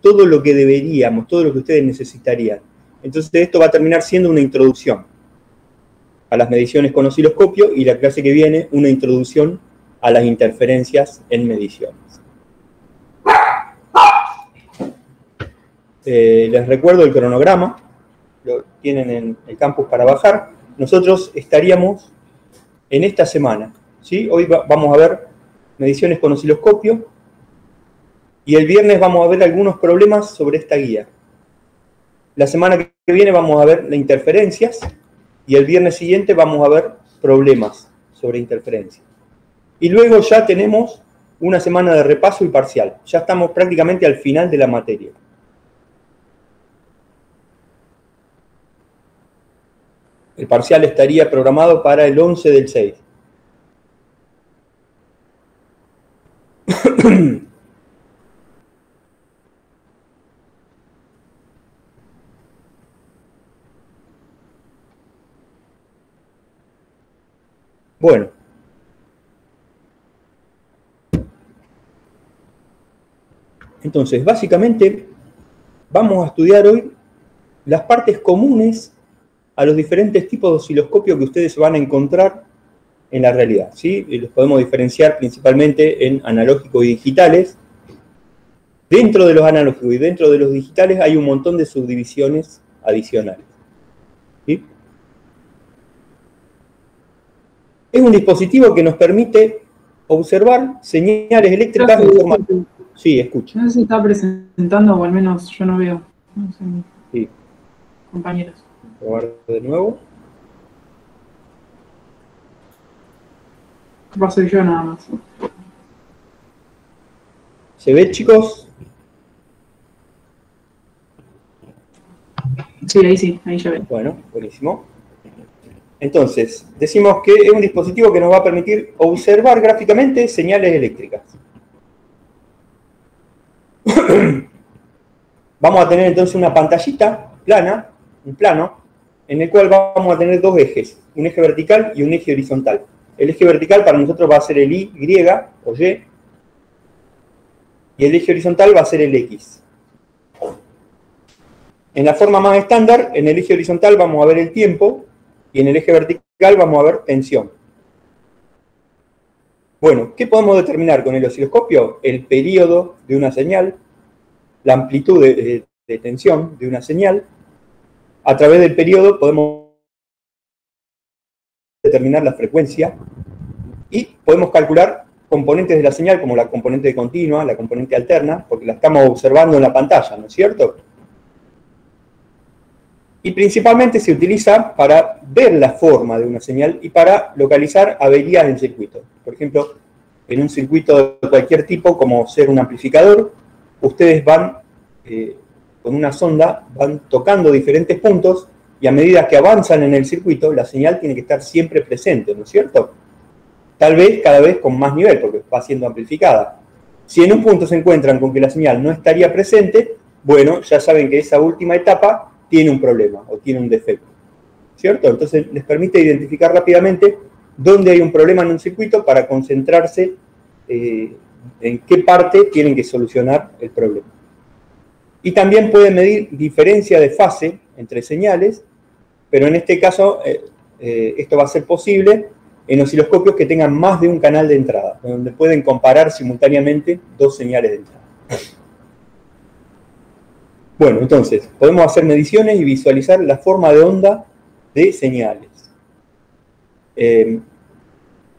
todo lo que deberíamos, todo lo que ustedes necesitarían. Entonces esto va a terminar siendo una introducción a las mediciones con osciloscopio y la clase que viene una introducción a las interferencias en mediciones. Les recuerdo el cronograma, lo tienen en el campus para bajar. Nosotros estaríamos en esta semana, ¿sí? Hoy vamos a ver mediciones con osciloscopio y el viernes vamos a ver algunos problemas sobre esta guía. La semana que viene vamos a ver las interferencias y el viernes siguiente vamos a ver problemas sobre interferencias. Y luego ya tenemos una semana de repaso y parcial. Ya estamos prácticamente al final de la materia. El parcial estaría programado para el 11 del 6. Bueno. Entonces, básicamente, vamos a estudiar hoy las partes comunes a los diferentes tipos de osciloscopio que ustedes van a encontrar en la realidad, ¿sí? Y los podemos diferenciar principalmente en analógicos y digitales. Dentro de los analógicos y dentro de los digitales hay un montón de subdivisiones adicionales, ¿sí? Es un dispositivo que nos permite observar señales eléctricas en forma... Sí, escucha. No sé si está presentando o al menos yo no veo. No sé, sí. Compañeros. Probar de nuevo. Va a ser yo nada más. ¿Se ve, chicos? Sí, ahí ya veo. Bueno, buenísimo. Entonces, decimos que es un dispositivo que nos va a permitir observar gráficamente señales eléctricas. Vamos a tener entonces una pantallita plana, un plano, en el cual vamos a tener dos ejes, un eje vertical y un eje horizontal. El eje vertical para nosotros va a ser el Y o Y, y el eje horizontal va a ser el X. En la forma más estándar, en el eje horizontal vamos a ver el tiempo, y en el eje vertical vamos a ver tensión. Bueno, ¿qué podemos determinar con el osciloscopio? El periodo de una señal, la amplitud de tensión de una señal. A través del periodo podemos determinar la frecuencia y podemos calcular componentes de la señal como la componente continua, la componente alterna, porque la estamos observando en la pantalla, ¿no es cierto? Y principalmente se utiliza para ver la forma de una señal y para localizar averías en circuito. Por ejemplo, en un circuito de cualquier tipo, como ser un amplificador, ustedes van con una sonda, van tocando diferentes puntos y a medida que avanzan en el circuito, la señal tiene que estar siempre presente, ¿no es cierto? Tal vez cada vez con más nivel, porque va siendo amplificada. Si en un punto se encuentran con que la señal no estaría presente, bueno, ya saben que esa última etapa tiene un problema o tiene un defecto, ¿cierto? Entonces les permite identificar rápidamente dónde hay un problema en un circuito para concentrarse en qué parte tienen que solucionar el problema. Y también pueden medir diferencia de fase entre señales, pero en este caso esto va a ser posible en osciloscopios que tengan más de un canal de entrada, donde pueden comparar simultáneamente dos señales de entrada. Bueno, entonces, podemos hacer mediciones y visualizar la forma de onda de señales.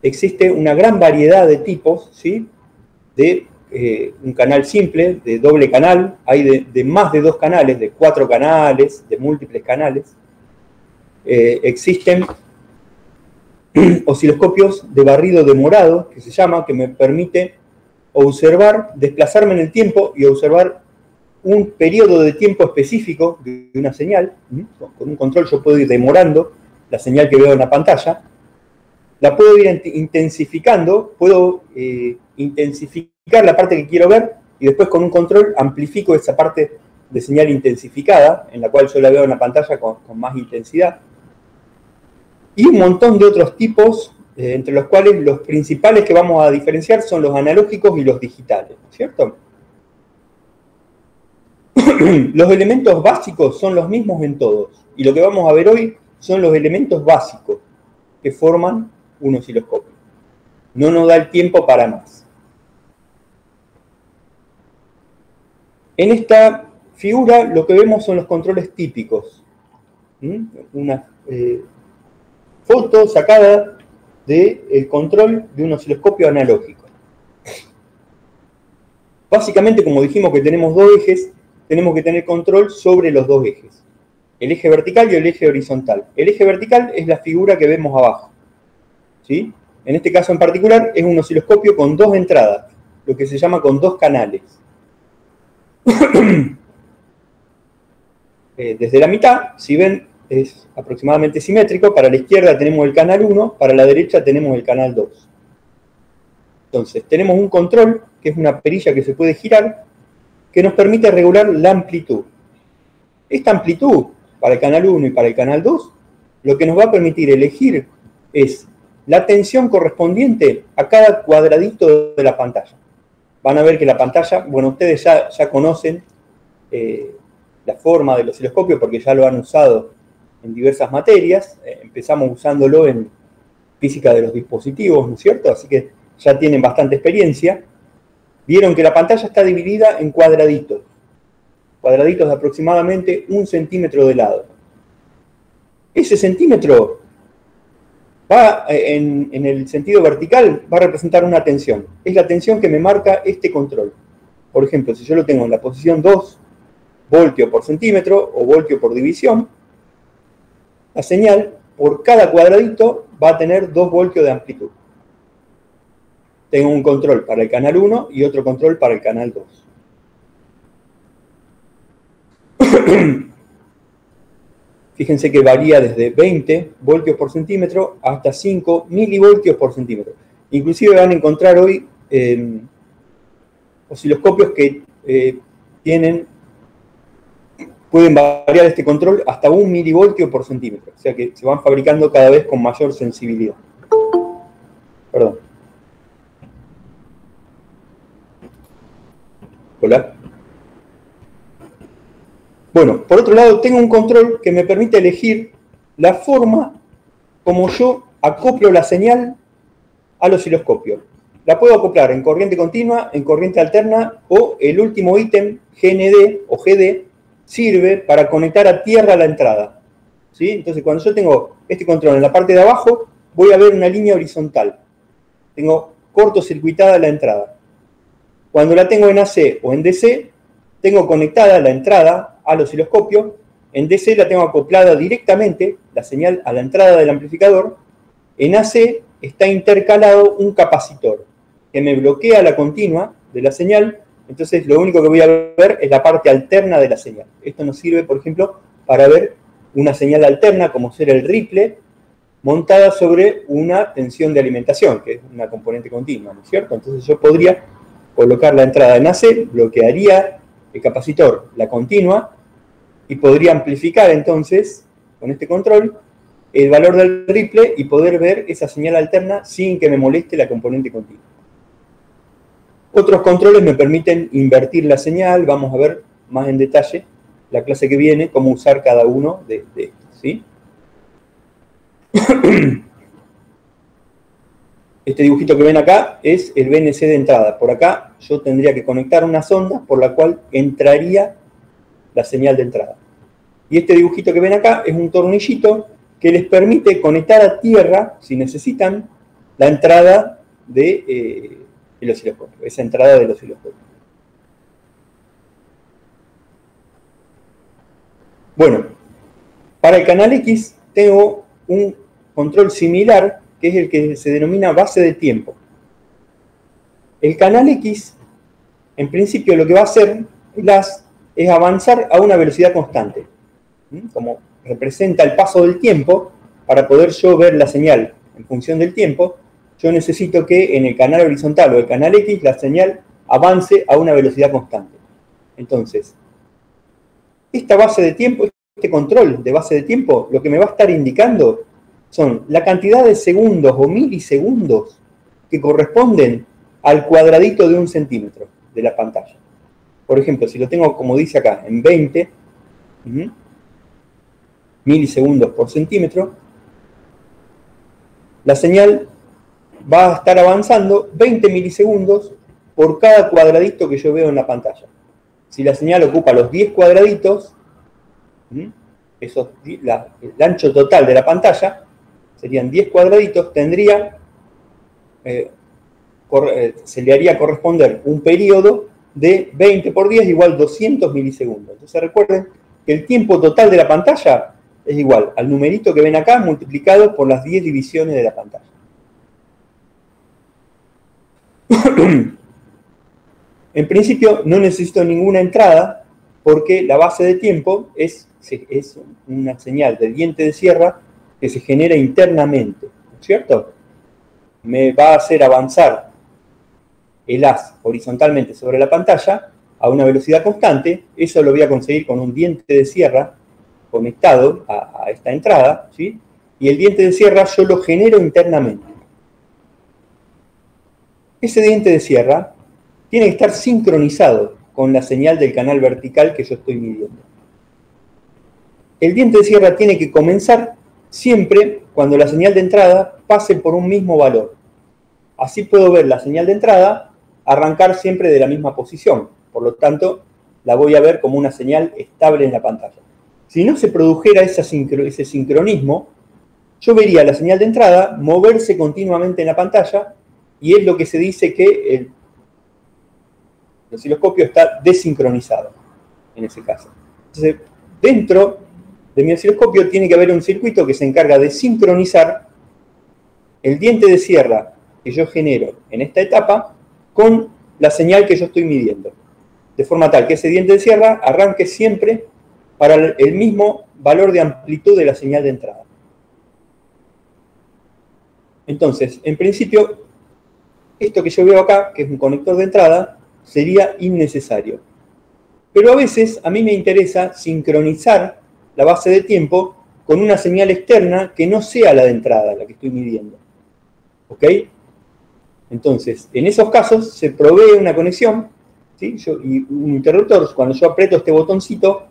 Existe una gran variedad de tipos, ¿sí? De un canal simple, de doble canal, hay de más de 2 canales, de 4 canales, de múltiples canales. Existen osciloscopios de barrido de morado, que se llama, que me permite observar, desplazarme en el tiempo y observar un periodo de tiempo específico de una señal. Con un control yo puedo ir demorando la señal que veo en la pantalla, la puedo ir intensificando, puedo intensificar la parte que quiero ver y después con un control amplifico esa parte de señal intensificada, en la cual yo la veo en la pantalla con más intensidad. Y un montón de otros tipos, entre los cuales los principales que vamos a diferenciar son los analógicos y los digitales, ¿cierto? Los elementos básicos son los mismos en todos. Y lo que vamos a ver hoy son los elementos básicos que forman un osciloscopio. No nos da el tiempo para más. En esta figura lo que vemos son los controles típicos. Una foto sacada del control de un osciloscopio analógico. Básicamente, como dijimos que tenemos dos ejes, tenemos que tener control sobre los dos ejes. El eje vertical y el eje horizontal. El eje vertical es la figura que vemos abajo, ¿sí? En este caso en particular es un osciloscopio con dos entradas, lo que se llama con dos canales. Desde la mitad, si ven, es aproximadamente simétrico. Para la izquierda tenemos el canal 1, para la derecha tenemos el canal 2. Entonces, tenemos un control, que es una perilla que se puede girar, que nos permite regular la amplitud. Esta amplitud, para el canal 1 y para el canal 2, lo que nos va a permitir elegir es la tensión correspondiente a cada cuadradito de la pantalla. Van a ver que la pantalla, bueno, ustedes ya conocen la forma del osciloscopio porque ya lo han usado en diversas materias. Empezamos usándolo en física de los dispositivos, ¿no es cierto? Así que ya tienen bastante experiencia. Vieron que la pantalla está dividida en cuadraditos. Cuadraditos de aproximadamente 1 centímetro de lado. Ese centímetro va en el sentido vertical, va a representar una tensión. Es la tensión que me marca este control. Por ejemplo, si yo lo tengo en la posición 2 voltios por centímetro o voltio por división, la señal por cada cuadradito va a tener 2 voltios de amplitud. Tengo un control para el canal 1 y otro control para el canal 2. Fíjense que varía desde 20 voltios por centímetro hasta 5 milivoltios por centímetro. Inclusive van a encontrar hoy osciloscopios que pueden variar este control hasta 1 milivoltio por centímetro. O sea que se van fabricando cada vez con mayor sensibilidad. Perdón. Hola. Bueno, por otro lado, tengo un control que me permite elegir la forma como yo acoplo la señal al osciloscopio. La puedo acoplar en corriente continua, en corriente alterna, o el último ítem, GND o GD, sirve para conectar a tierra la entrada. ¿Sí? Entonces, cuando yo tengo este control en la parte de abajo, voy a ver una línea horizontal. Tengo cortocircuitada la entrada. Cuando la tengo en AC o en DC, tengo conectada la entrada al osciloscopio. En DC la tengo acoplada directamente, la señal a la entrada del amplificador. En AC está intercalado un capacitor que me bloquea la continua de la señal. Entonces lo único que voy a ver es la parte alterna de la señal. Esto nos sirve, por ejemplo, para ver una señal alterna, como ser el ripple, montada sobre una tensión de alimentación, que es una componente continua, ¿no es cierto? Entonces yo podría colocar la entrada en AC, bloquearía el capacitor, la continua, y podría amplificar entonces, con este control, el valor del ripple y poder ver esa señal alterna sin que me moleste la componente continua. Otros controles me permiten invertir la señal. Vamos a ver más en detalle la clase que viene, cómo usar cada uno de estos, ¿sí? Este dibujito que ven acá es el BNC de entrada. Por acá yo tendría que conectar una sonda por la cual entraría la señal de entrada. Y este dibujito que ven acá es un tornillito que les permite conectar a tierra, si necesitan, la entrada del osciloscopio, esa entrada del osciloscopio. Bueno, para el canal X tengo un control similar, que es el que se denomina base de tiempo. El canal X, en principio, lo que va a hacer es avanzar a una velocidad constante. Como representa el paso del tiempo, para poder yo ver la señal en función del tiempo, yo necesito que en el canal horizontal o el canal X la señal avance a una velocidad constante. Entonces, esta base de tiempo, este control de base de tiempo, lo que me va a estar indicando son la cantidad de segundos o milisegundos que corresponden al cuadradito de 1 centímetro de la pantalla. por ejemplo, si lo tengo como dice acá, en 20 milisegundos por centímetro, la señal va a estar avanzando 20 milisegundos por cada cuadradito que yo veo en la pantalla. Si la señal ocupa los 10 cuadraditos, el ancho total de la pantalla serían 10 cuadraditos, tendría, se le haría corresponder un periodo de 20 por 10 igual 200 milisegundos. Entonces recuerden que el tiempo total de la pantalla es igual al numerito que ven acá multiplicado por las 10 divisiones de la pantalla. En principio no necesito ninguna entrada porque la base de tiempo es una señal de diente de sierra que se genera internamente, ¿no es cierto? Me va a hacer avanzar el haz horizontalmente sobre la pantalla a una velocidad constante. Eso lo voy a conseguir con un diente de sierra conectado a esta entrada, ¿sí? Y el diente de sierra yo lo genero internamente. Ese diente de sierra tiene que estar sincronizado con la señal del canal vertical que yo estoy midiendo. El diente de sierra tiene que comenzar siempre cuando la señal de entrada pase por un mismo valor. Así puedo ver la señal de entrada arrancar siempre de la misma posición. Por lo tanto, la voy a ver como una señal estable en la pantalla. Si no se produjera ese sincronismo, yo vería la señal de entrada moverse continuamente en la pantalla y es lo que se dice que el osciloscopio está desincronizado en ese caso. Entonces, dentro de mi osciloscopio tiene que haber un circuito que se encarga de sincronizar el diente de sierra que yo genero en esta etapa con la señal que yo estoy midiendo. De forma tal que ese diente de sierra arranque siempre para el mismo valor de amplitud de la señal de entrada. Entonces, en principio, esto que yo veo acá, que es un conector de entrada, sería innecesario. Pero a veces a mí me interesa sincronizar la base de tiempo con una señal externa que no sea la de entrada, la que estoy midiendo. ¿Ok? Entonces, en esos casos se provee una conexión, ¿sí? Y un interruptor, cuando yo aprieto este botoncito,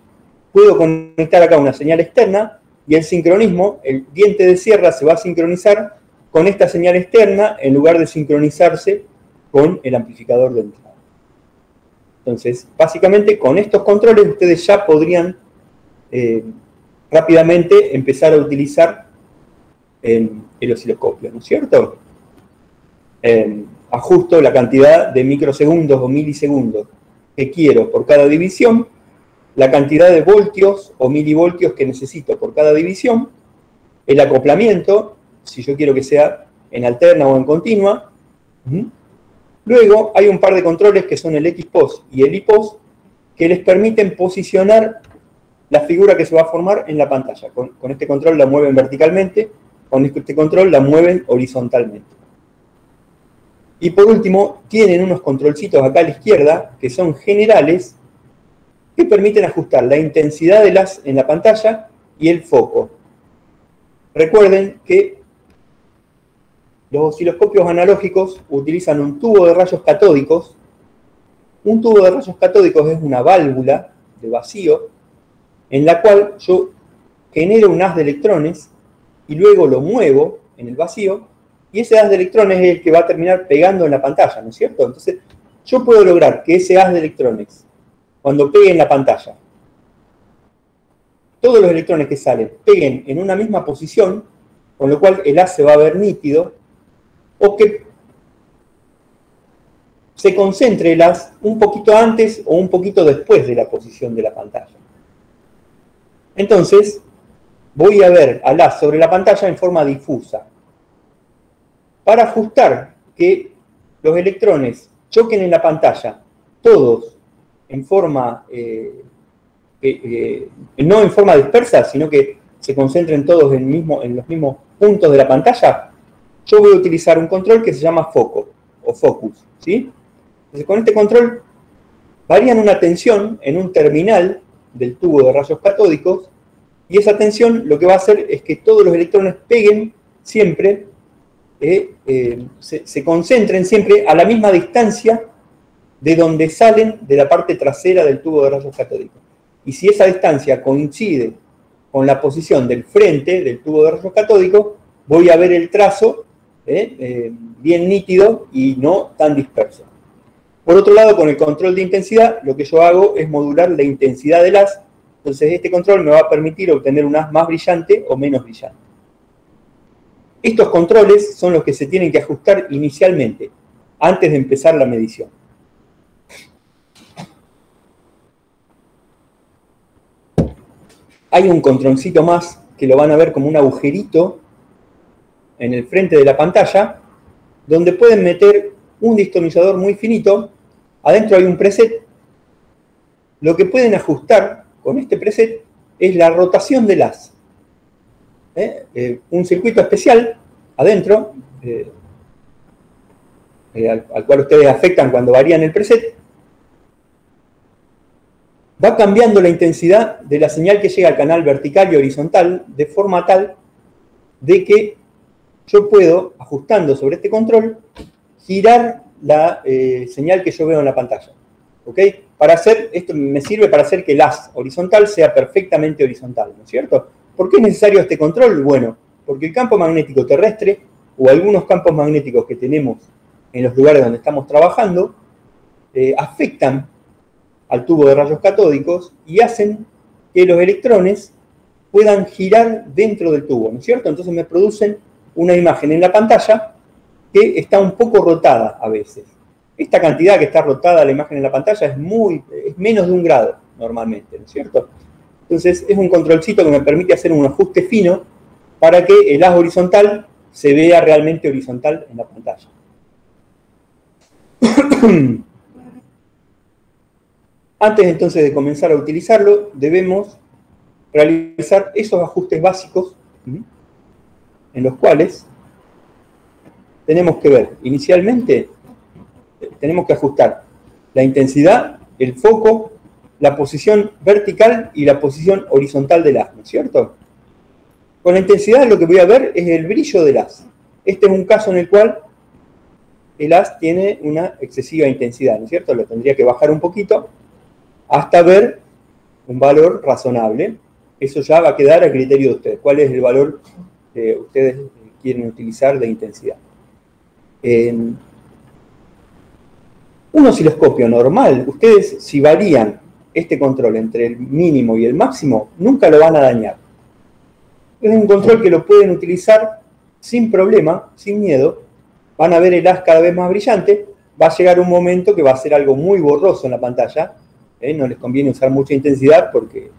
puedo conectar acá una señal externa y el sincronismo, el diente de sierra se va a sincronizar con esta señal externa en lugar de sincronizarse con el amplificador de entrada. Entonces, básicamente con estos controles ustedes ya podrían rápidamente empezar a utilizar el osciloscopio, ¿no es cierto? Ajusto la cantidad de microsegundos o milisegundos que quiero por cada división, la cantidad de voltios o milivoltios que necesito por cada división, el acoplamiento, si yo quiero que sea en alterna o en continua. Luego hay un par de controles que son el X-Pos y el Y-Pos que les permiten posicionar la figura que se va a formar en la pantalla. Con este control la mueven verticalmente, con este control la mueven horizontalmente. Y por último, tienen unos controlcitos acá a la izquierda que son generales que permiten ajustar la intensidad del haz en la pantalla y el foco. Recuerden que los osciloscopios analógicos utilizan un tubo de rayos catódicos. Un tubo de rayos catódicos es una válvula de vacío en la cual yo genero un haz de electrones y luego lo muevo en el vacío y ese haz de electrones es el que va a terminar pegando en la pantalla, ¿no es cierto? Entonces, yo puedo lograr que ese haz de electrones, cuando pegue en la pantalla, todos los electrones que salen peguen en una misma posición, con lo cual el haz se va a ver nítido, o que se concentre el haz un poquito antes o un poquito después de la posición de la pantalla. Entonces, voy a ver al haz sobre la pantalla en forma difusa. Para ajustar que los electrones choquen en la pantalla, todos en forma, no en forma dispersa, sino que se concentren todos en los mismos puntos de la pantalla, yo voy a utilizar un control que se llama foco o focus, ¿sí? Entonces, con este control varían una tensión en un terminal del tubo de rayos catódicos y esa tensión lo que va a hacer es que todos los electrones peguen siempre, se concentren siempre a la misma distancia de donde salen de la parte trasera del tubo de rayos catódicos. Y si esa distancia coincide con la posición del frente del tubo de rayos catódicos, voy a ver el trazo bien nítido y no tan disperso. Por otro lado, con el control de intensidad, lo que yo hago es modular la intensidad del haz. Entonces este control me va a permitir obtener un haz más brillante o menos brillante. Estos controles son los que se tienen que ajustar inicialmente, antes de empezar la medición. Hay un controncito más que lo van a ver como un agujerito en el frente de la pantalla, donde pueden meter un distorsionador muy finito. Adentro hay un preset. Lo que pueden ajustar con este preset es la rotación del haz. Un circuito especial adentro, al cual ustedes afectan cuando varían el preset, va cambiando la intensidad de la señal que llega al canal vertical y horizontal de forma tal de que yo puedo, ajustando sobre este control, girar la señal que yo veo en la pantalla. ¿Ok? Esto me sirve para hacer que el haz horizontal sea perfectamente horizontal, ¿no es cierto? ¿Por qué es necesario este control? Bueno, porque el campo magnético terrestre o algunos campos magnéticos que tenemos en los lugares donde estamos trabajando afectan al tubo de rayos catódicos y hacen que los electrones puedan girar dentro del tubo, ¿no es cierto? Entonces me producen una imagen en la pantalla que está un poco rotada a veces. Esta cantidad que está rotada la imagen en la pantalla es menos de 1 grado normalmente, ¿no es cierto? Entonces es un controlcito que me permite hacer un ajuste fino para que el haz horizontal se vea realmente horizontal en la pantalla. Antes entonces de comenzar a utilizarlo, debemos realizar esos ajustes básicos en los cuales tenemos que ver, inicialmente, tenemos que ajustar la intensidad, el foco, la posición vertical y la posición horizontal del haz, ¿no es cierto? Con la intensidad lo que voy a ver es el brillo del haz. Este es un caso en el cual el haz tiene una excesiva intensidad, ¿no es cierto? Lo tendría que bajar un poquito hasta ver un valor razonable. Eso ya va a quedar a criterio de ustedes. ¿Cuál es el valor que ustedes quieren utilizar de intensidad? Un osciloscopio normal, ustedes si varían este control entre el mínimo y el máximo, nunca lo van a dañar. Es un control que lo pueden utilizar sin problema, sin miedo. Van a ver el haz cada vez más brillante. Va a llegar un momento que va a ser algo muy borroso en la pantalla. No les conviene usar mucha intensidad porque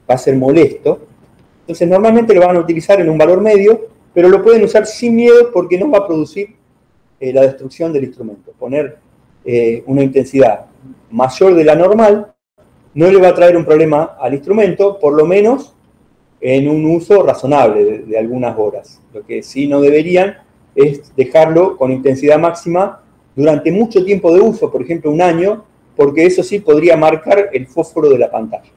va a ser molesto. Entonces normalmente lo van a utilizar en un valor medio, pero lo pueden usar sin miedo porque no va a producir la destrucción del instrumento. Poner una intensidad mayor de la normal no le va a traer un problema al instrumento, por lo menos en un uso razonable de algunas horas. Lo que sí no deberían es dejarlo con intensidad máxima durante mucho tiempo de uso, por ejemplo 1 año, porque eso sí podría marcar el fósforo de la pantalla.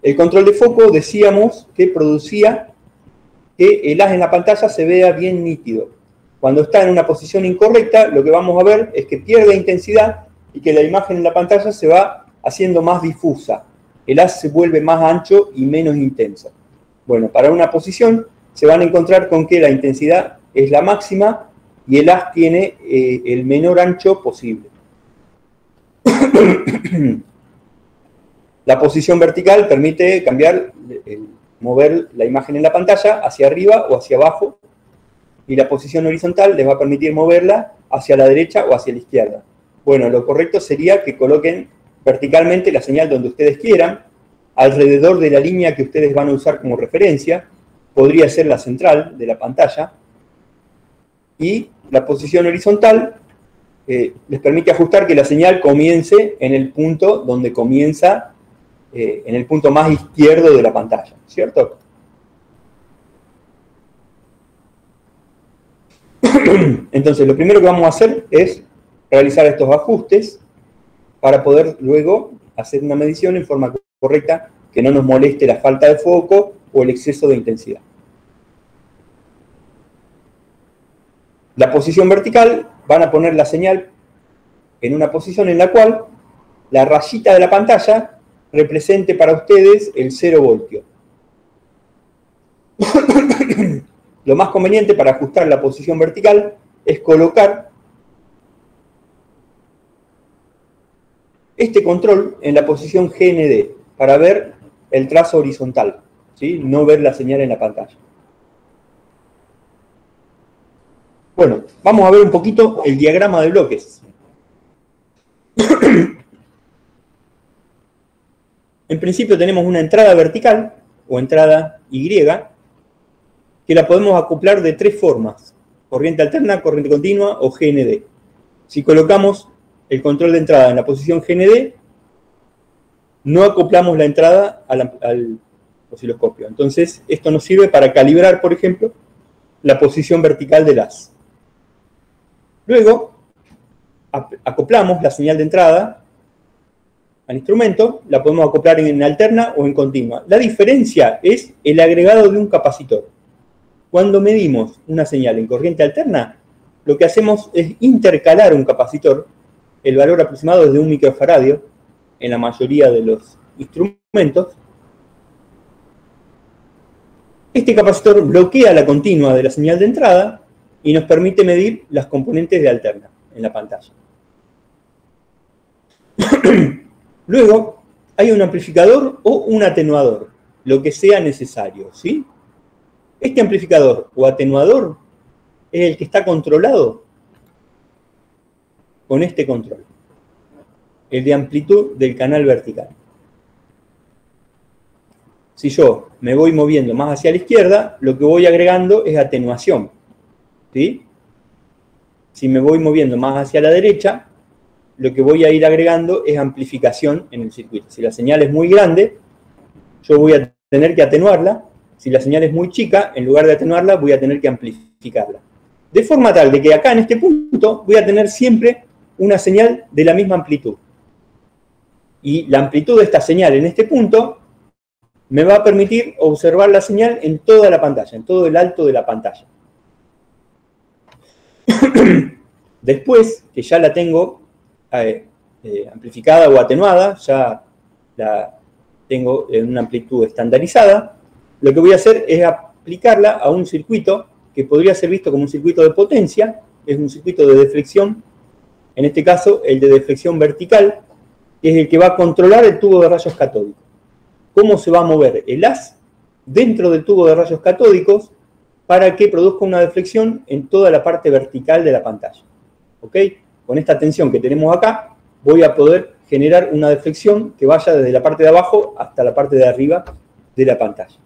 El control de foco decíamos que producía que el haz en la pantalla se vea bien nítido. Cuando está en una posición incorrecta, lo que vamos a ver es que pierde intensidad y que la imagen en la pantalla se va haciendo más difusa. El haz se vuelve más ancho y menos intenso. Bueno, para una posición se van a encontrar con que la intensidad es la máxima y el haz tiene el menor ancho posible. La posición vertical permite mover la imagen en la pantalla hacia arriba o hacia abajo, y la posición horizontal les va a permitir moverla hacia la derecha o hacia la izquierda. Bueno, lo correcto sería que coloquen verticalmente la señal donde ustedes quieran, alrededor de la línea que ustedes van a usar como referencia. Podría ser la central de la pantalla, y la posición horizontal les permite ajustar que la señal comience en el punto donde comienza, en el punto más izquierdo de la pantalla, ¿cierto? Entonces, lo primero que vamos a hacer es realizar estos ajustes para poder luego hacer una medición en forma correcta, que no nos moleste la falta de foco o el exceso de intensidad. La posición vertical van a poner la señal en una posición en la cual la rayita de la pantalla represente para ustedes el 0 voltio. Lo más conveniente para ajustar la posición vertical es colocar este control en la posición GND para ver el trazo horizontal, ¿sí? No ver la señal en la pantalla. Bueno, vamos a ver un poquito el diagrama de bloques. En principio tenemos una entrada vertical, o entrada Y, que la podemos acoplar de tres formas: corriente alterna, corriente continua o GND. Si colocamos el control de entrada en la posición GND, no acoplamos la entrada al osciloscopio. Entonces, esto nos sirve para calibrar, por ejemplo, la posición vertical del haz. Luego, acoplamos la señal de entrada al instrumento, la podemos acoplar en alterna o en continua. La diferencia es el agregado de un capacitor. Cuando medimos una señal en corriente alterna, lo que hacemos es intercalar un capacitor. El valor aproximado es de 1 microfaradio en la mayoría de los instrumentos. Este capacitor bloquea la continua de la señal de entrada y nos permite medir las componentes de alterna en la pantalla. Luego, hay un amplificador o un atenuador, lo que sea necesario, ¿sí? Este amplificador o atenuador es el que está controlado con este control, el de amplitud del canal vertical. Si yo me voy moviendo más hacia la izquierda, lo que voy agregando es atenuación, ¿sí? Si me voy moviendo más hacia la derecha, lo que voy a ir agregando es amplificación en el circuito. Si la señal es muy grande, yo voy a tener que atenuarla. Si la señal es muy chica, en lugar de atenuarla, voy a tener que amplificarla. De forma tal de que acá en este punto voy a tener siempre una señal de la misma amplitud. Y la amplitud de esta señal en este punto me va a permitir observar la señal en toda la pantalla, en todo el alto de la pantalla. Después, que ya la tengo amplificada o atenuada, ya la tengo en una amplitud estandarizada, lo que voy a hacer es aplicarla a un circuito que podría ser visto como un circuito de potencia, es un circuito de deflexión, en este caso el de deflexión vertical, que es el que va a controlar el tubo de rayos catódicos. ¿Cómo se va a mover el haz dentro del tubo de rayos catódicos para que produzca una deflexión en toda la parte vertical de la pantalla? ¿Ok? Con esta tensión que tenemos acá, voy a poder generar una deflexión que vaya desde la parte de abajo hasta la parte de arriba de la pantalla.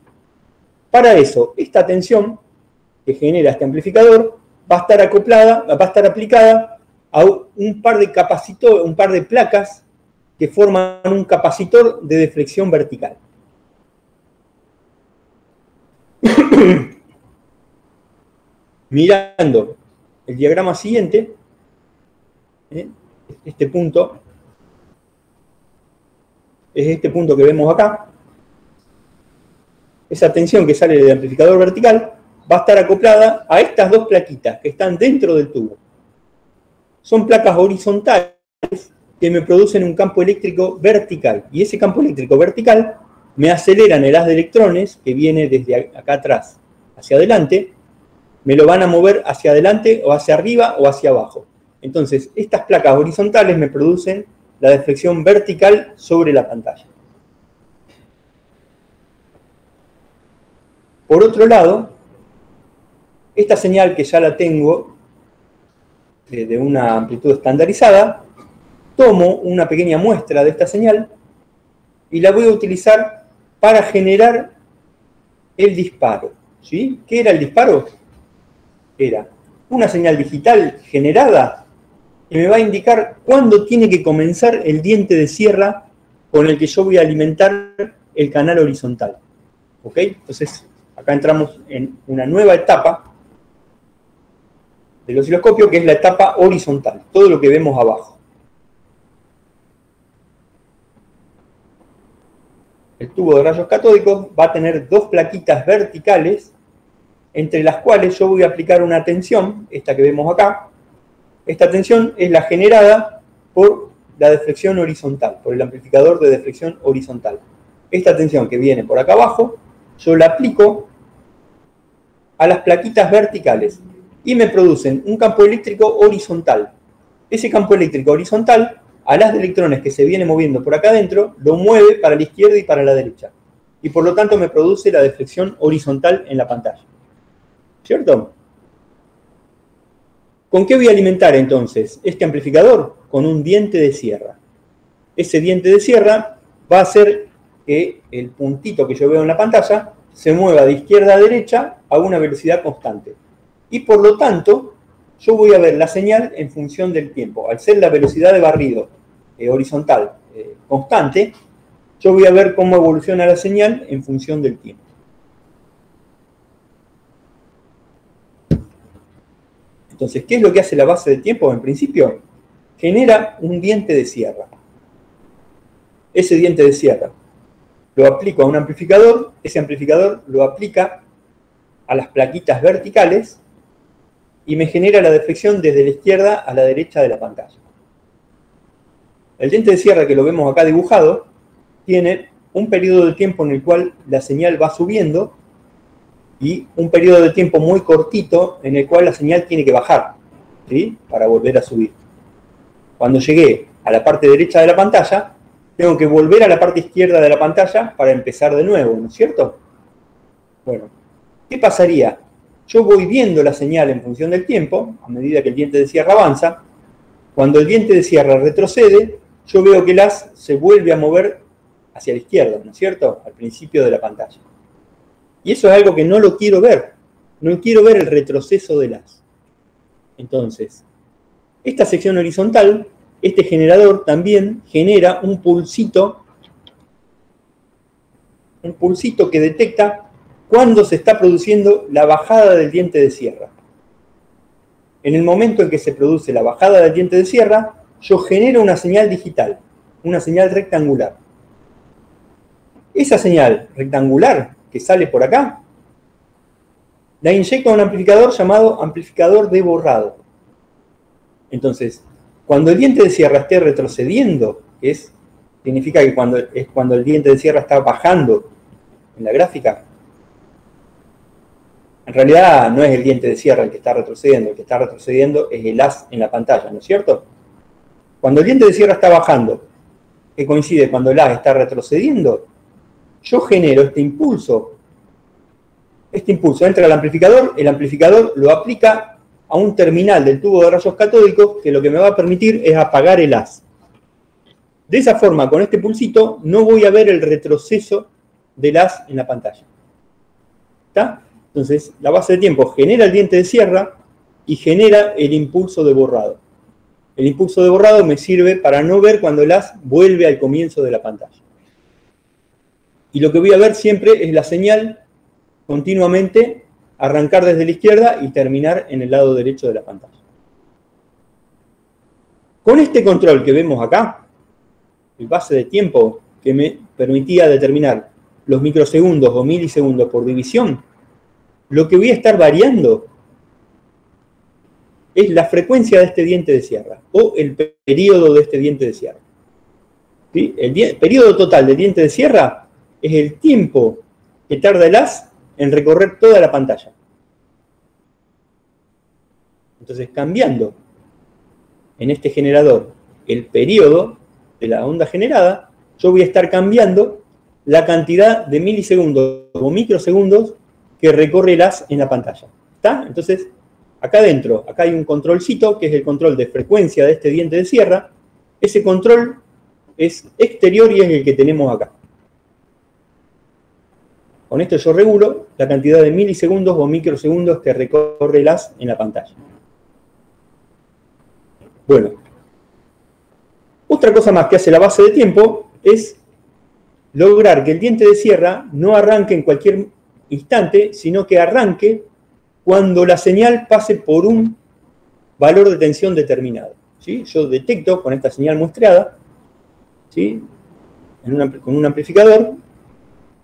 Para eso, esta tensión que genera este amplificador va a estar acoplada, va a estar aplicada a un par de capacitores, un par de placas que forman un capacitor de deflexión vertical. Mirando el diagrama siguiente, este punto es este punto que vemos acá. Esa tensión que sale del amplificador vertical va a estar acoplada a estas dos plaquitas que están dentro del tubo. Son placas horizontales que me producen un campo eléctrico vertical. Y ese campo eléctrico vertical me aceleran el haz de electrones que viene desde acá atrás hacia adelante, me lo van a mover hacia adelante o hacia arriba o hacia abajo. Entonces, estas placas horizontales me producen la deflexión vertical sobre la pantalla. Por otro lado, esta señal que ya la tengo de una amplitud estandarizada, tomo una pequeña muestra de esta señal y la voy a utilizar para generar el disparo, ¿sí? ¿Qué era el disparo? Era una señal digital generada que me va a indicar cuándo tiene que comenzar el diente de sierra con el que yo voy a alimentar el canal horizontal. ¿Ok? Entonces, acá entramos en una nueva etapa del osciloscopio, que es la etapa horizontal, todo lo que vemos abajo. El tubo de rayos catódicos va a tener dos plaquitas verticales, entre las cuales yo voy a aplicar una tensión, esta que vemos acá. esta tensión es la generada por la deflexión horizontal, por el amplificador de deflexión horizontal. Esta tensión que viene por acá abajo, yo la aplico a las plaquitas verticales y me producen un campo eléctrico horizontal. Ese campo eléctrico horizontal, a las de electrones que se viene moviendo por acá adentro, lo mueve para la izquierda y para la derecha. Y por lo tanto me produce la deflexión horizontal en la pantalla. ¿Cierto? ¿Con qué voy a alimentar entonces este amplificador? Con un diente de sierra. Ese diente de sierra va a hacer que el puntito que yo veo en la pantalla se mueva de izquierda a derecha a una velocidad constante. Y por lo tanto, yo voy a ver la señal en función del tiempo. Al ser la velocidad de barrido horizontal constante, yo voy a ver cómo evoluciona la señal en función del tiempo. Entonces, ¿qué es lo que hace la base de tiempo? En principio, genera un diente de sierra. Ese diente de sierra lo aplico a un amplificador, ese amplificador lo aplica a las plaquitas verticales y me genera la deflexión desde la izquierda a la derecha de la pantalla. El diente de sierra que lo vemos acá dibujado tiene un periodo de tiempo en el cual la señal va subiendo y un periodo de tiempo muy cortito en el cual la señal tiene que bajar, ¿sí? Para volver a subir. Cuando llegué a la parte derecha de la pantalla, tengo que volver a la parte izquierda de la pantalla para empezar de nuevo, ¿no es cierto? Bueno, ¿qué pasaría? Yo voy viendo la señal en función del tiempo, a medida que el diente de sierra avanza. Cuando el diente de sierra retrocede, yo veo que el haz se vuelve a mover hacia la izquierda, ¿no es cierto? Al principio de la pantalla. Y eso es algo que no lo quiero ver. No quiero ver el retroceso del haz. Entonces, esta sección horizontal, este generador también genera un pulsito que detecta cuándo se está produciendo la bajada del diente de sierra. En el momento en que se produce la bajada del diente de sierra, yo genero una señal digital, una señal rectangular. Esa señal rectangular que sale por acá, la inyecto a un amplificador llamado amplificador de borrado. Entonces, cuando el diente de sierra esté retrocediendo, significa que cuando el diente de sierra está bajando en la gráfica, en realidad no es el diente de sierra el que está retrocediendo es el haz en la pantalla, ¿no es cierto? Cuando el diente de sierra está bajando, que coincide cuando el haz está retrocediendo, yo genero este impulso entra al amplificador, el amplificador lo aplica a un terminal del tubo de rayos catódicos que lo que me va a permitir es apagar el haz. De esa forma, con este pulsito, no voy a ver el retroceso del haz en la pantalla. ¿Está? Entonces, la base de tiempo genera el diente de sierra y genera el impulso de borrado. El impulso de borrado me sirve para no ver cuando el haz vuelve al comienzo de la pantalla. Y lo que voy a ver siempre es la señal continuamente arrancar desde la izquierda y terminar en el lado derecho de la pantalla. Con este control que vemos acá, el base de tiempo que me permitía determinar los microsegundos o milisegundos por división, lo que voy a estar variando es la frecuencia de este diente de sierra o el periodo de este diente de sierra. ¿Sí? El periodo total del diente de sierra es el tiempo que tarda el haz en recorrer toda la pantalla. Entonces, cambiando en este generador el periodo de la onda generada, yo voy a estar cambiando la cantidad de milisegundos o microsegundos que recorre el haz en la pantalla. ¿Está? Entonces, acá adentro, acá hay un controlcito que es el control de frecuencia de este diente de sierra. Ese control es exterior y es el que tenemos acá. Con esto yo regulo la cantidad de milisegundos o microsegundos que recorre el haz en la pantalla. Bueno, otra cosa más que hace la base de tiempo es lograr que el diente de sierra no arranque en cualquier instante, sino que arranque cuando la señal pase por un valor de tensión determinado. ¿Sí? Yo detecto con esta señal muestreada, ¿sí? Con un amplificador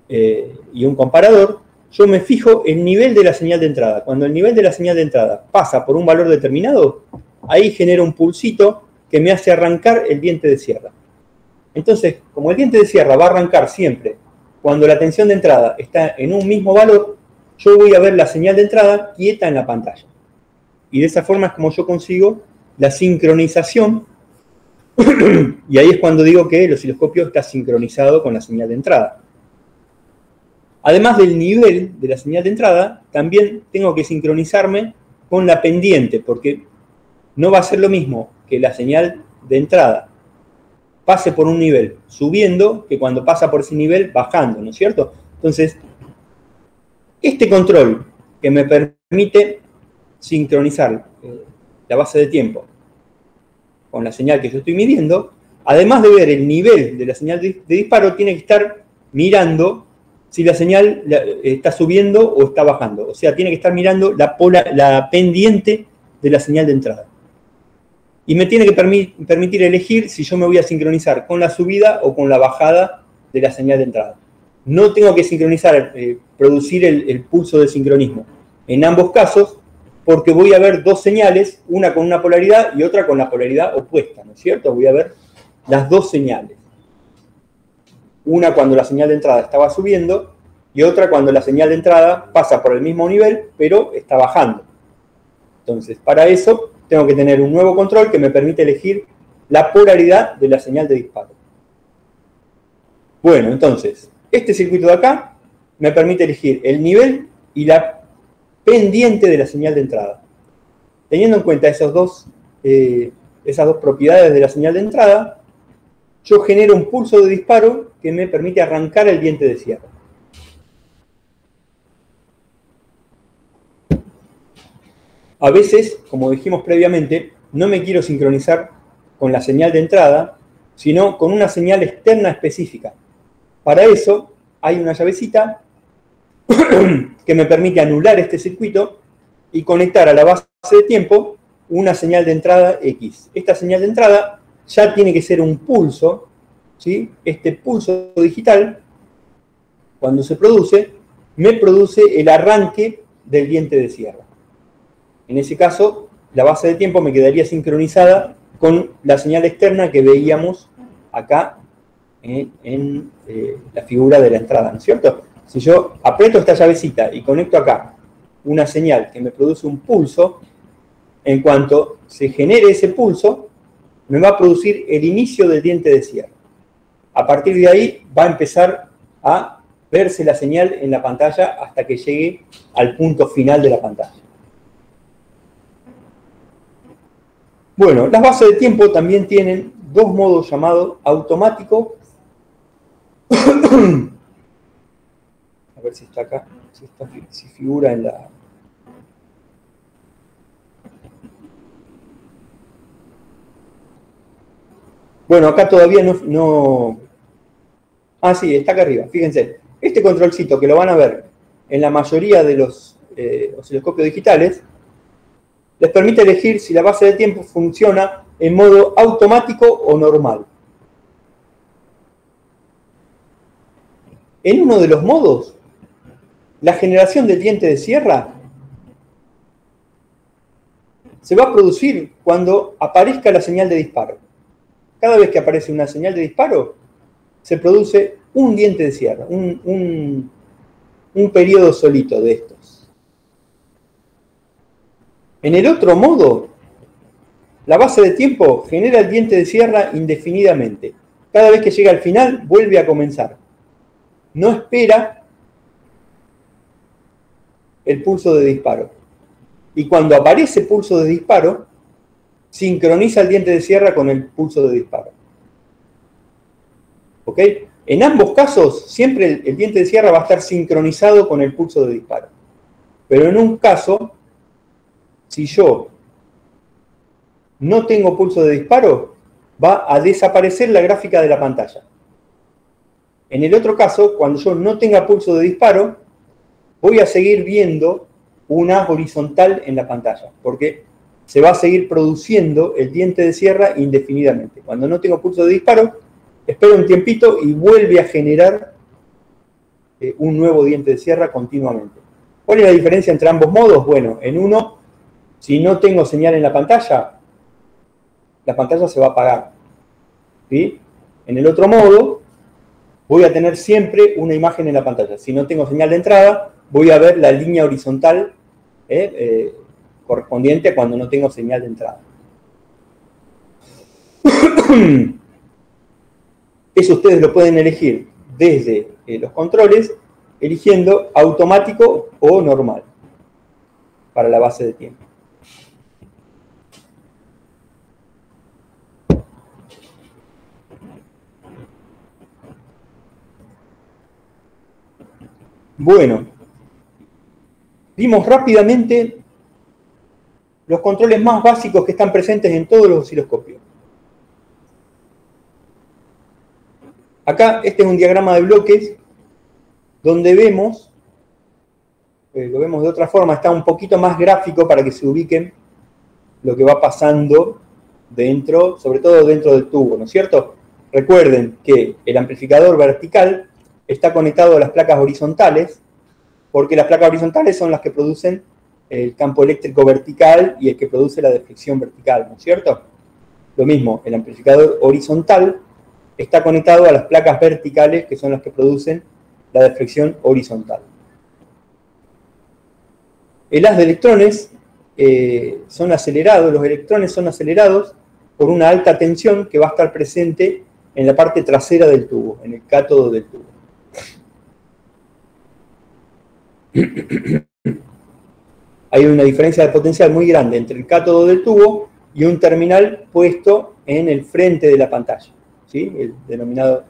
y un comparador, yo me fijo el nivel de la señal de entrada. Cuando el nivel de la señal de entrada pasa por un valor determinado, ahí genera un pulsito que me hace arrancar el diente de sierra. Entonces, como el diente de sierra va a arrancar siempre cuando la tensión de entrada está en un mismo valor, yo voy a ver la señal de entrada quieta en la pantalla. Y de esa forma es como yo consigo la sincronización. Y ahí es cuando digo que el osciloscopio está sincronizado con la señal de entrada. Además del nivel de la señal de entrada, también tengo que sincronizarme con la pendiente, porque no va a ser lo mismo que la señal de entrada pase por un nivel subiendo que cuando pasa por ese nivel bajando, ¿no es cierto? Entonces, este control que me permite sincronizar la base de tiempo con la señal que yo estoy midiendo, además de ver el nivel de la señal de disparo, tiene que estar mirando si la señal está subiendo o está bajando. O sea, tiene que estar mirando la pendiente de la señal de entrada. Y me tiene que permitir elegir si yo me voy a sincronizar con la subida o con la bajada de la señal de entrada. No tengo que sincronizar, producir el pulso de sincronismo en ambos casos, porque voy a ver dos señales, una con una polaridad y otra con la polaridad opuesta, ¿no es cierto? Voy a ver las dos señales. Una cuando la señal de entrada estaba subiendo y otra cuando la señal de entrada pasa por el mismo nivel, pero está bajando. Entonces, para eso tengo que tener un nuevo control que me permite elegir la polaridad de la señal de disparo. Bueno, entonces, este circuito de acá me permite elegir el nivel y la pendiente de la señal de entrada. Teniendo en cuenta esas dos propiedades de la señal de entrada, yo genero un pulso de disparo que me permite arrancar el diente de sierra. A veces, como dijimos previamente, no me quiero sincronizar con la señal de entrada, sino con una señal externa específica. Para eso hay una llavecita que me permite anular este circuito y conectar a la base de tiempo una señal de entrada X. Esta señal de entrada ya tiene que ser un pulso, ¿sí? Este pulso digital, cuando se produce, me produce el arranque del diente de sierra. En ese caso, la base de tiempo me quedaría sincronizada con la señal externa que veíamos acá en la figura de la entrada, ¿no es cierto? Si yo aprieto esta llavecita y conecto acá una señal que me produce un pulso, en cuanto se genere ese pulso, me va a producir el inicio del diente de sierra. A partir de ahí va a empezar a verse la señal en la pantalla hasta que llegue al punto final de la pantalla. Bueno, las bases de tiempo también tienen dos modos llamados automático. A ver si está acá, si figura en la... Bueno, acá todavía no... Ah, sí, está acá arriba. Fíjense, este controlcito que lo van a ver en la mayoría de los osciloscopios digitales, les permite elegir si la base de tiempo funciona en modo automático o normal. En uno de los modos, la generación del diente de sierra se va a producir cuando aparezca la señal de disparo. Cada vez que aparece una señal de disparo, se produce un diente de sierra, un periodo solito de estos. En el otro modo, la base de tiempo genera el diente de sierra indefinidamente. Cada vez que llega al final, vuelve a comenzar. No espera el pulso de disparo. Y cuando aparece pulso de disparo, sincroniza el diente de sierra con el pulso de disparo. ¿Ok? En ambos casos, siempre el diente de sierra va a estar sincronizado con el pulso de disparo. Pero en un caso, si yo no tengo pulso de disparo, va a desaparecer la gráfica de la pantalla. En el otro caso, cuando yo no tenga pulso de disparo, voy a seguir viendo una horizontal en la pantalla, porque se va a seguir produciendo el diente de sierra indefinidamente. Cuando no tengo pulso de disparo, espero un tiempito y vuelve a generar un nuevo diente de sierra continuamente. ¿Cuál es la diferencia entre ambos modos? Bueno, en uno, si no tengo señal en la pantalla, la pantalla se va a apagar. ¿Sí? En el otro modo, voy a tener siempre una imagen en la pantalla. Si no tengo señal de entrada, voy a ver la línea horizontal correspondiente cuando no tengo señal de entrada. Eso ustedes lo pueden elegir desde los controles, eligiendo automático o normal para la base de tiempo. Bueno, vimos rápidamente los controles más básicos que están presentes en todos los osciloscopios. Acá este es un diagrama de bloques donde vemos, lo vemos de otra forma, está un poquito más gráfico para que se ubiquen lo que va pasando dentro, sobre todo dentro del tubo, ¿no es cierto? Recuerden que el amplificador vertical está conectado a las placas horizontales, porque las placas horizontales son las que producen el campo eléctrico vertical y el que produce la deflexión vertical, ¿no es cierto? Lo mismo, el amplificador horizontal está conectado a las placas verticales, que son las que producen la deflexión horizontal. El haz de electrones son acelerados, los electrones son acelerados por una alta tensión que va a estar presente en la parte trasera del tubo, en el cátodo del tubo. Hay una diferencia de potencial muy grande entre el cátodo del tubo y un terminal puesto en el frente de la pantalla, ¿sí? El denominado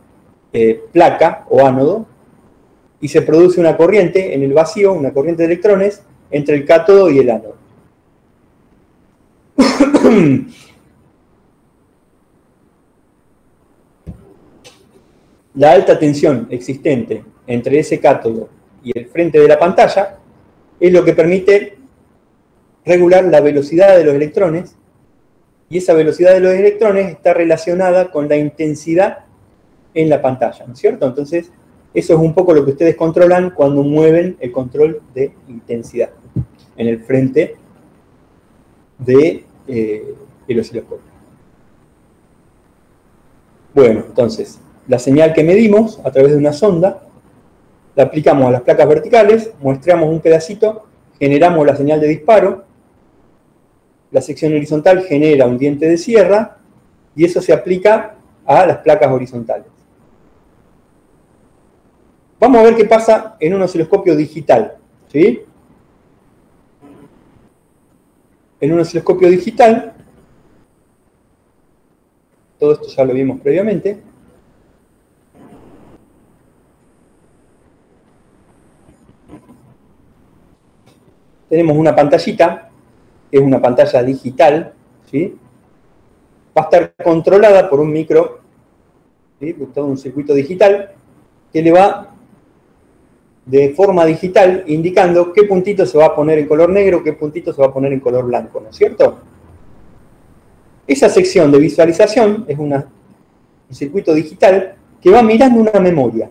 placa o ánodo, y se produce una corriente en el vacío, una corriente de electrones entre el cátodo y el ánodo. La alta tensión existente entre ese cátodo y el frente de la pantalla es lo que permite regular la velocidad de los electrones, y esa velocidad de los electrones está relacionada con la intensidad en la pantalla, ¿no es cierto? Entonces, eso es un poco lo que ustedes controlan cuando mueven el control de intensidad en el frente del osciloscopio. Bueno, entonces, la señal que medimos a través de una sonda, la aplicamos a las placas verticales, muestreamos un pedacito, generamos la señal de disparo, la sección horizontal genera un diente de sierra, y eso se aplica a las placas horizontales. Vamos a ver qué pasa en un osciloscopio digital, ¿sí? En un osciloscopio digital, todo esto ya lo vimos previamente, tenemos una pantallita, que es una pantalla digital, ¿sí? Va a estar controlada por un micro, ¿sí? Todo un circuito digital, que le va de forma digital indicando qué puntito se va a poner en color negro, qué puntito se va a poner en color blanco, ¿no es cierto? Esa sección de visualización es un circuito digital que va mirando una memoria.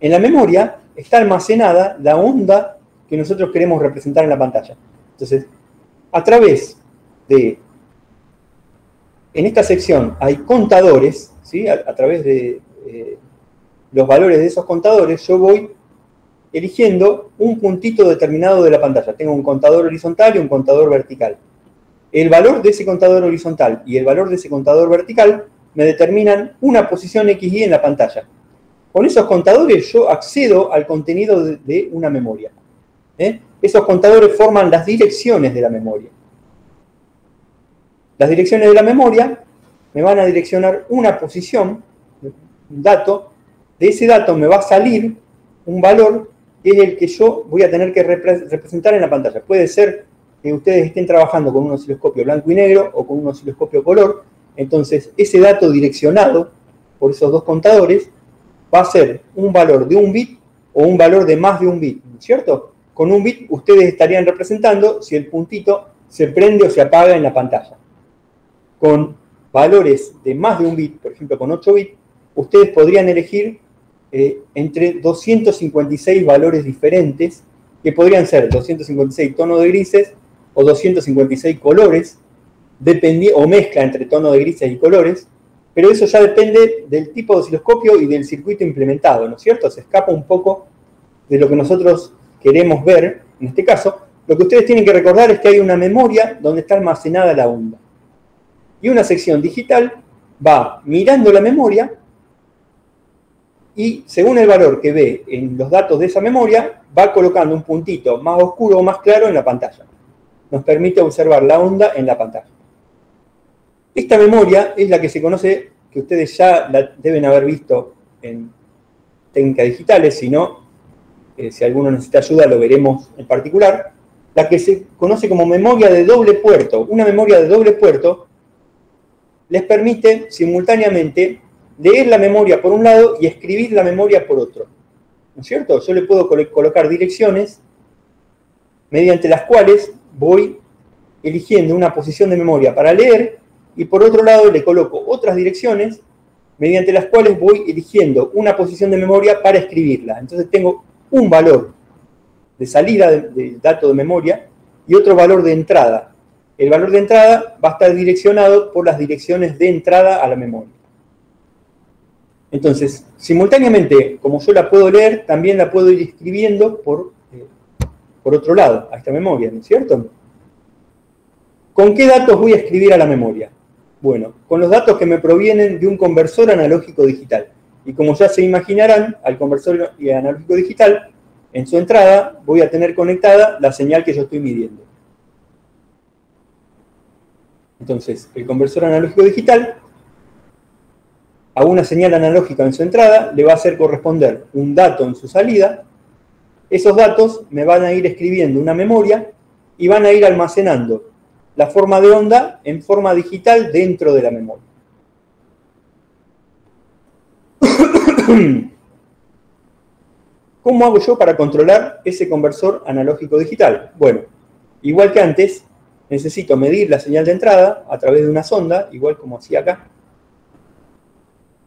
En la memoria está almacenada la onda que nosotros queremos representar en la pantalla. Entonces, a través de... En esta sección hay contadores, ¿sí? A través de los valores de esos contadores, yo voy eligiendo un puntito determinado de la pantalla. Tengo un contador horizontal y un contador vertical. El valor de ese contador horizontal y el valor de ese contador vertical me determinan una posición XY en la pantalla. Con esos contadores yo accedo al contenido de una memoria. Esos contadores forman las direcciones de la memoria. Las direcciones de la memoria me van a direccionar una posición, un dato. De ese dato me va a salir un valor que es el que yo voy a tener que representar en la pantalla. Puede ser que ustedes estén trabajando con un osciloscopio blanco y negro o con un osciloscopio color. Entonces, ese dato direccionado por esos dos contadores va a ser un valor de un bit o un valor de más de un bit, ¿no es cierto? Con un bit ustedes estarían representando si el puntito se prende o se apaga en la pantalla. Con valores de más de un bit, por ejemplo con 8 bits, ustedes podrían elegir entre 256 valores diferentes, que podrían ser 256 tonos de grises o 256 colores, o mezcla entre tonos de grises y colores, pero eso ya depende del tipo de osciloscopio y del circuito implementado, ¿no es cierto? Se escapa un poco de lo que nosotros queremos ver, en este caso. Lo que ustedes tienen que recordar es que hay una memoria donde está almacenada la onda. Y una sección digital va mirando la memoria y según el valor que ve en los datos de esa memoria, va colocando un puntito más oscuro o más claro en la pantalla. Nos permite observar la onda en la pantalla. Esta memoria es la que se conoce, que ustedes ya la deben haber visto en técnicas digitales, si no, si alguno necesita ayuda lo veremos en particular, la que se conoce como memoria de doble puerto. Una memoria de doble puerto les permite simultáneamente leer la memoria por un lado y escribir la memoria por otro. ¿No es cierto? Yo le puedo colocar direcciones mediante las cuales voy eligiendo una posición de memoria para leer y por otro lado le coloco otras direcciones mediante las cuales voy eligiendo una posición de memoria para escribirla. Entonces tengo un valor de salida del dato de memoria y otro valor de entrada. El valor de entrada va a estar direccionado por las direcciones de entrada a la memoria. Entonces, simultáneamente, como yo la puedo leer, también la puedo ir escribiendo por otro lado, a esta memoria, ¿no es cierto? ¿Con qué datos voy a escribir a la memoria? Bueno, con los datos que me provienen de un conversor analógico digital. Y como ya se imaginarán, al conversor analógico digital, en su entrada voy a tener conectada la señal que yo estoy midiendo. Entonces, el conversor analógico digital a una señal analógica en su entrada le va a hacer corresponder un dato en su salida. Esos datos me van a ir escribiendo una memoria y van a ir almacenando la forma de onda en forma digital dentro de la memoria. ¿Cómo hago yo para controlar ese conversor analógico digital? Bueno, igual que antes, necesito medir la señal de entrada a través de una sonda, igual como hacía acá.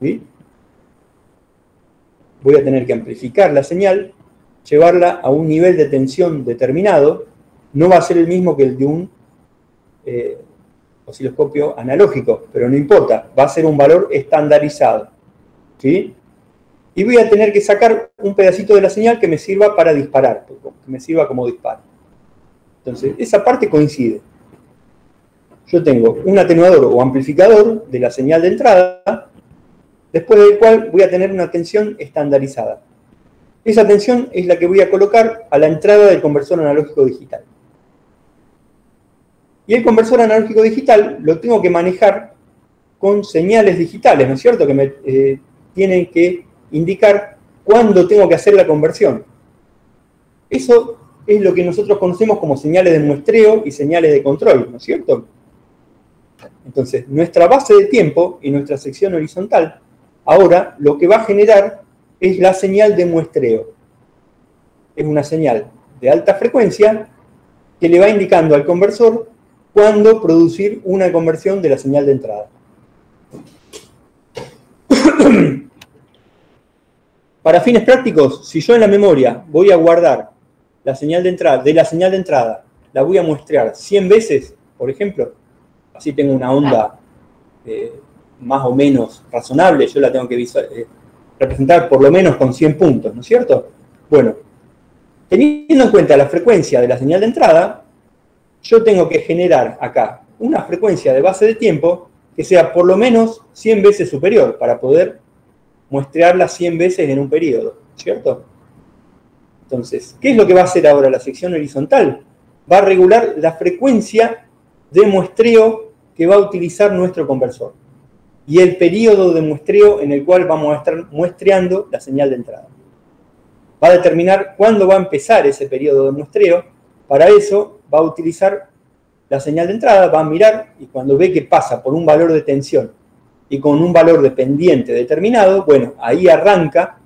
¿Sí? Voy a tener que amplificar la señal, llevarla a un nivel de tensión determinado. No va a ser el mismo que el de un osciloscopio analógico, pero no importa, va a ser un valor estandarizado. ¿Sí? Y voy a tener que sacar un pedacito de la señal que me sirva para disparar, que me sirva como disparo. Entonces, esa parte coincide. Yo tengo un atenuador o amplificador de la señal de entrada, después del cual voy a tener una tensión estandarizada. Esa tensión es la que voy a colocar a la entrada del conversor analógico digital. Y el conversor analógico digital lo tengo que manejar con señales digitales, ¿no es cierto? Que me tienen que indicar cuándo tengo que hacer la conversión. Eso es lo que nosotros conocemos como señales de muestreo y señales de control, ¿no es cierto? Entonces, nuestra base de tiempo y nuestra sección horizontal, ahora lo que va a generar es la señal de muestreo. Es una señal de alta frecuencia que le va indicando al conversor cuándo producir una conversión de la señal de entrada. Para fines prácticos, si yo en la memoria voy a guardar la señal de entrada, la voy a muestrear 100 veces, por ejemplo, así tengo una onda más o menos razonable, yo la tengo que representar por lo menos con 100 puntos, ¿no es cierto? Bueno, teniendo en cuenta la frecuencia de la señal de entrada, yo tengo que generar acá una frecuencia de base de tiempo que sea por lo menos 100 veces superior para poder muestrearla 100 veces en un periodo, ¿cierto? Entonces, ¿qué es lo que va a hacer ahora la sección horizontal? Va a regular la frecuencia de muestreo que va a utilizar nuestro conversor y el periodo de muestreo en el cual vamos a estar muestreando la señal de entrada. Va a determinar cuándo va a empezar ese periodo de muestreo. Para eso va a utilizar la señal de entrada, va a mirar y cuando ve que pasa por un valor de tensión y con un valor de pendiente determinado, bueno, ahí arranca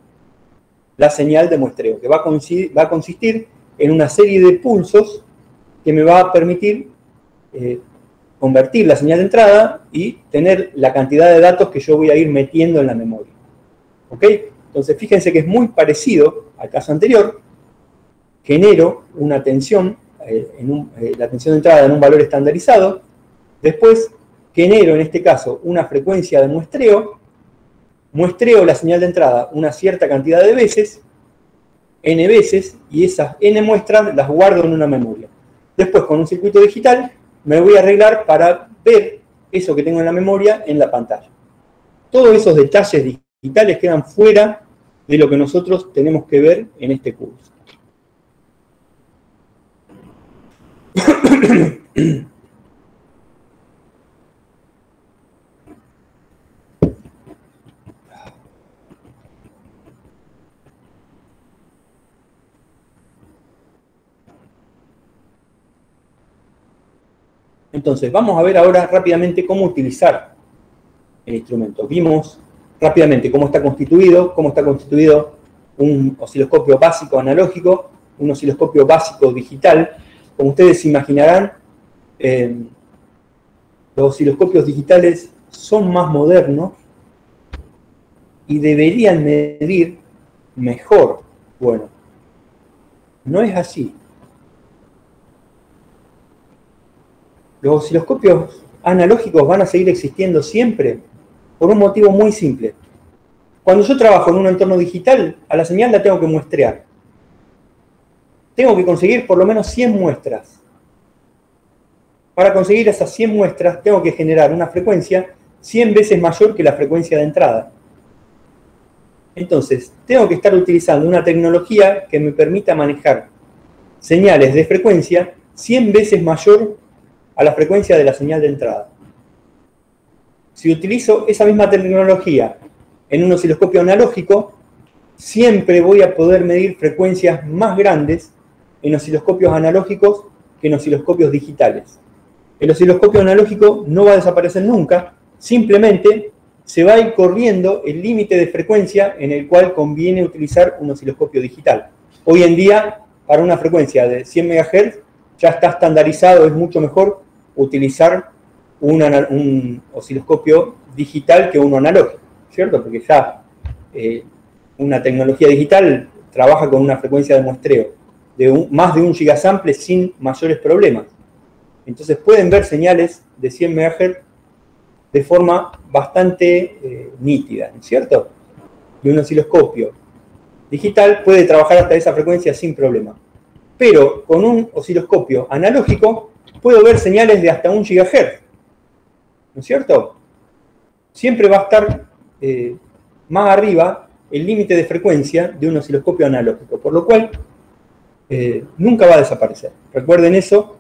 la señal de muestreo, que va a consistir en una serie de pulsos que me va a permitir convertir la señal de entrada y tener la cantidad de datos que yo voy a ir metiendo en la memoria. ¿Ok? Entonces, fíjense que es muy parecido al caso anterior. Genero una tensión, la tensión de entrada en un valor estandarizado, Después genero, en este caso, una frecuencia de muestreo la señal de entrada una cierta cantidad de veces, n veces, y esas n muestras las guardo en una memoria. Después, con un circuito digital, me voy a arreglar para ver eso que tengo en la memoria en la pantalla. Todos esos detalles digitales quedan fuera de lo que nosotros tenemos que ver en este curso. Entonces, vamos a ver ahora rápidamente cómo utilizar el instrumento. Vimos rápidamente cómo está constituido un osciloscopio básico analógico, un osciloscopio básico digital. Como ustedes se imaginarán, los osciloscopios digitales son más modernos y deberían medir mejor. Bueno, no es así. Los osciloscopios analógicos van a seguir existiendo siempre por un motivo muy simple. Cuando yo trabajo en un entorno digital, a la señal la tengo que muestrear. Tengo que conseguir por lo menos 100 muestras. Para conseguir esas 100 muestras, tengo que generar una frecuencia 100 veces mayor que la frecuencia de entrada. Entonces, tengo que estar utilizando una tecnología que me permita manejar señales de frecuencia 100 veces mayor a la frecuencia de la señal de entrada. Si utilizo esa misma tecnología en un osciloscopio analógico, siempre voy a poder medir frecuencias más grandes en osciloscopios analógicos que en osciloscopios digitales. El osciloscopio analógico no va a desaparecer nunca, simplemente se va a ir corriendo el límite de frecuencia en el cual conviene utilizar un osciloscopio digital. Hoy en día, para una frecuencia de 100 MHz, ya está estandarizado, es mucho mejor utilizar un osciloscopio digital que uno analógico, ¿cierto? Porque ya una tecnología digital trabaja con una frecuencia de muestreo de más de 1 gigasample sin mayores problemas. Entonces pueden ver señales de 100 MHz de forma bastante nítida, ¿no es cierto? Y un osciloscopio digital puede trabajar hasta esa frecuencia sin problema. Pero con un osciloscopio analógico puedo ver señales de hasta 1 GHz, ¿no es cierto? Siempre va a estar más arriba el límite de frecuencia de un osciloscopio analógico, por lo cual nunca va a desaparecer. Recuerden eso,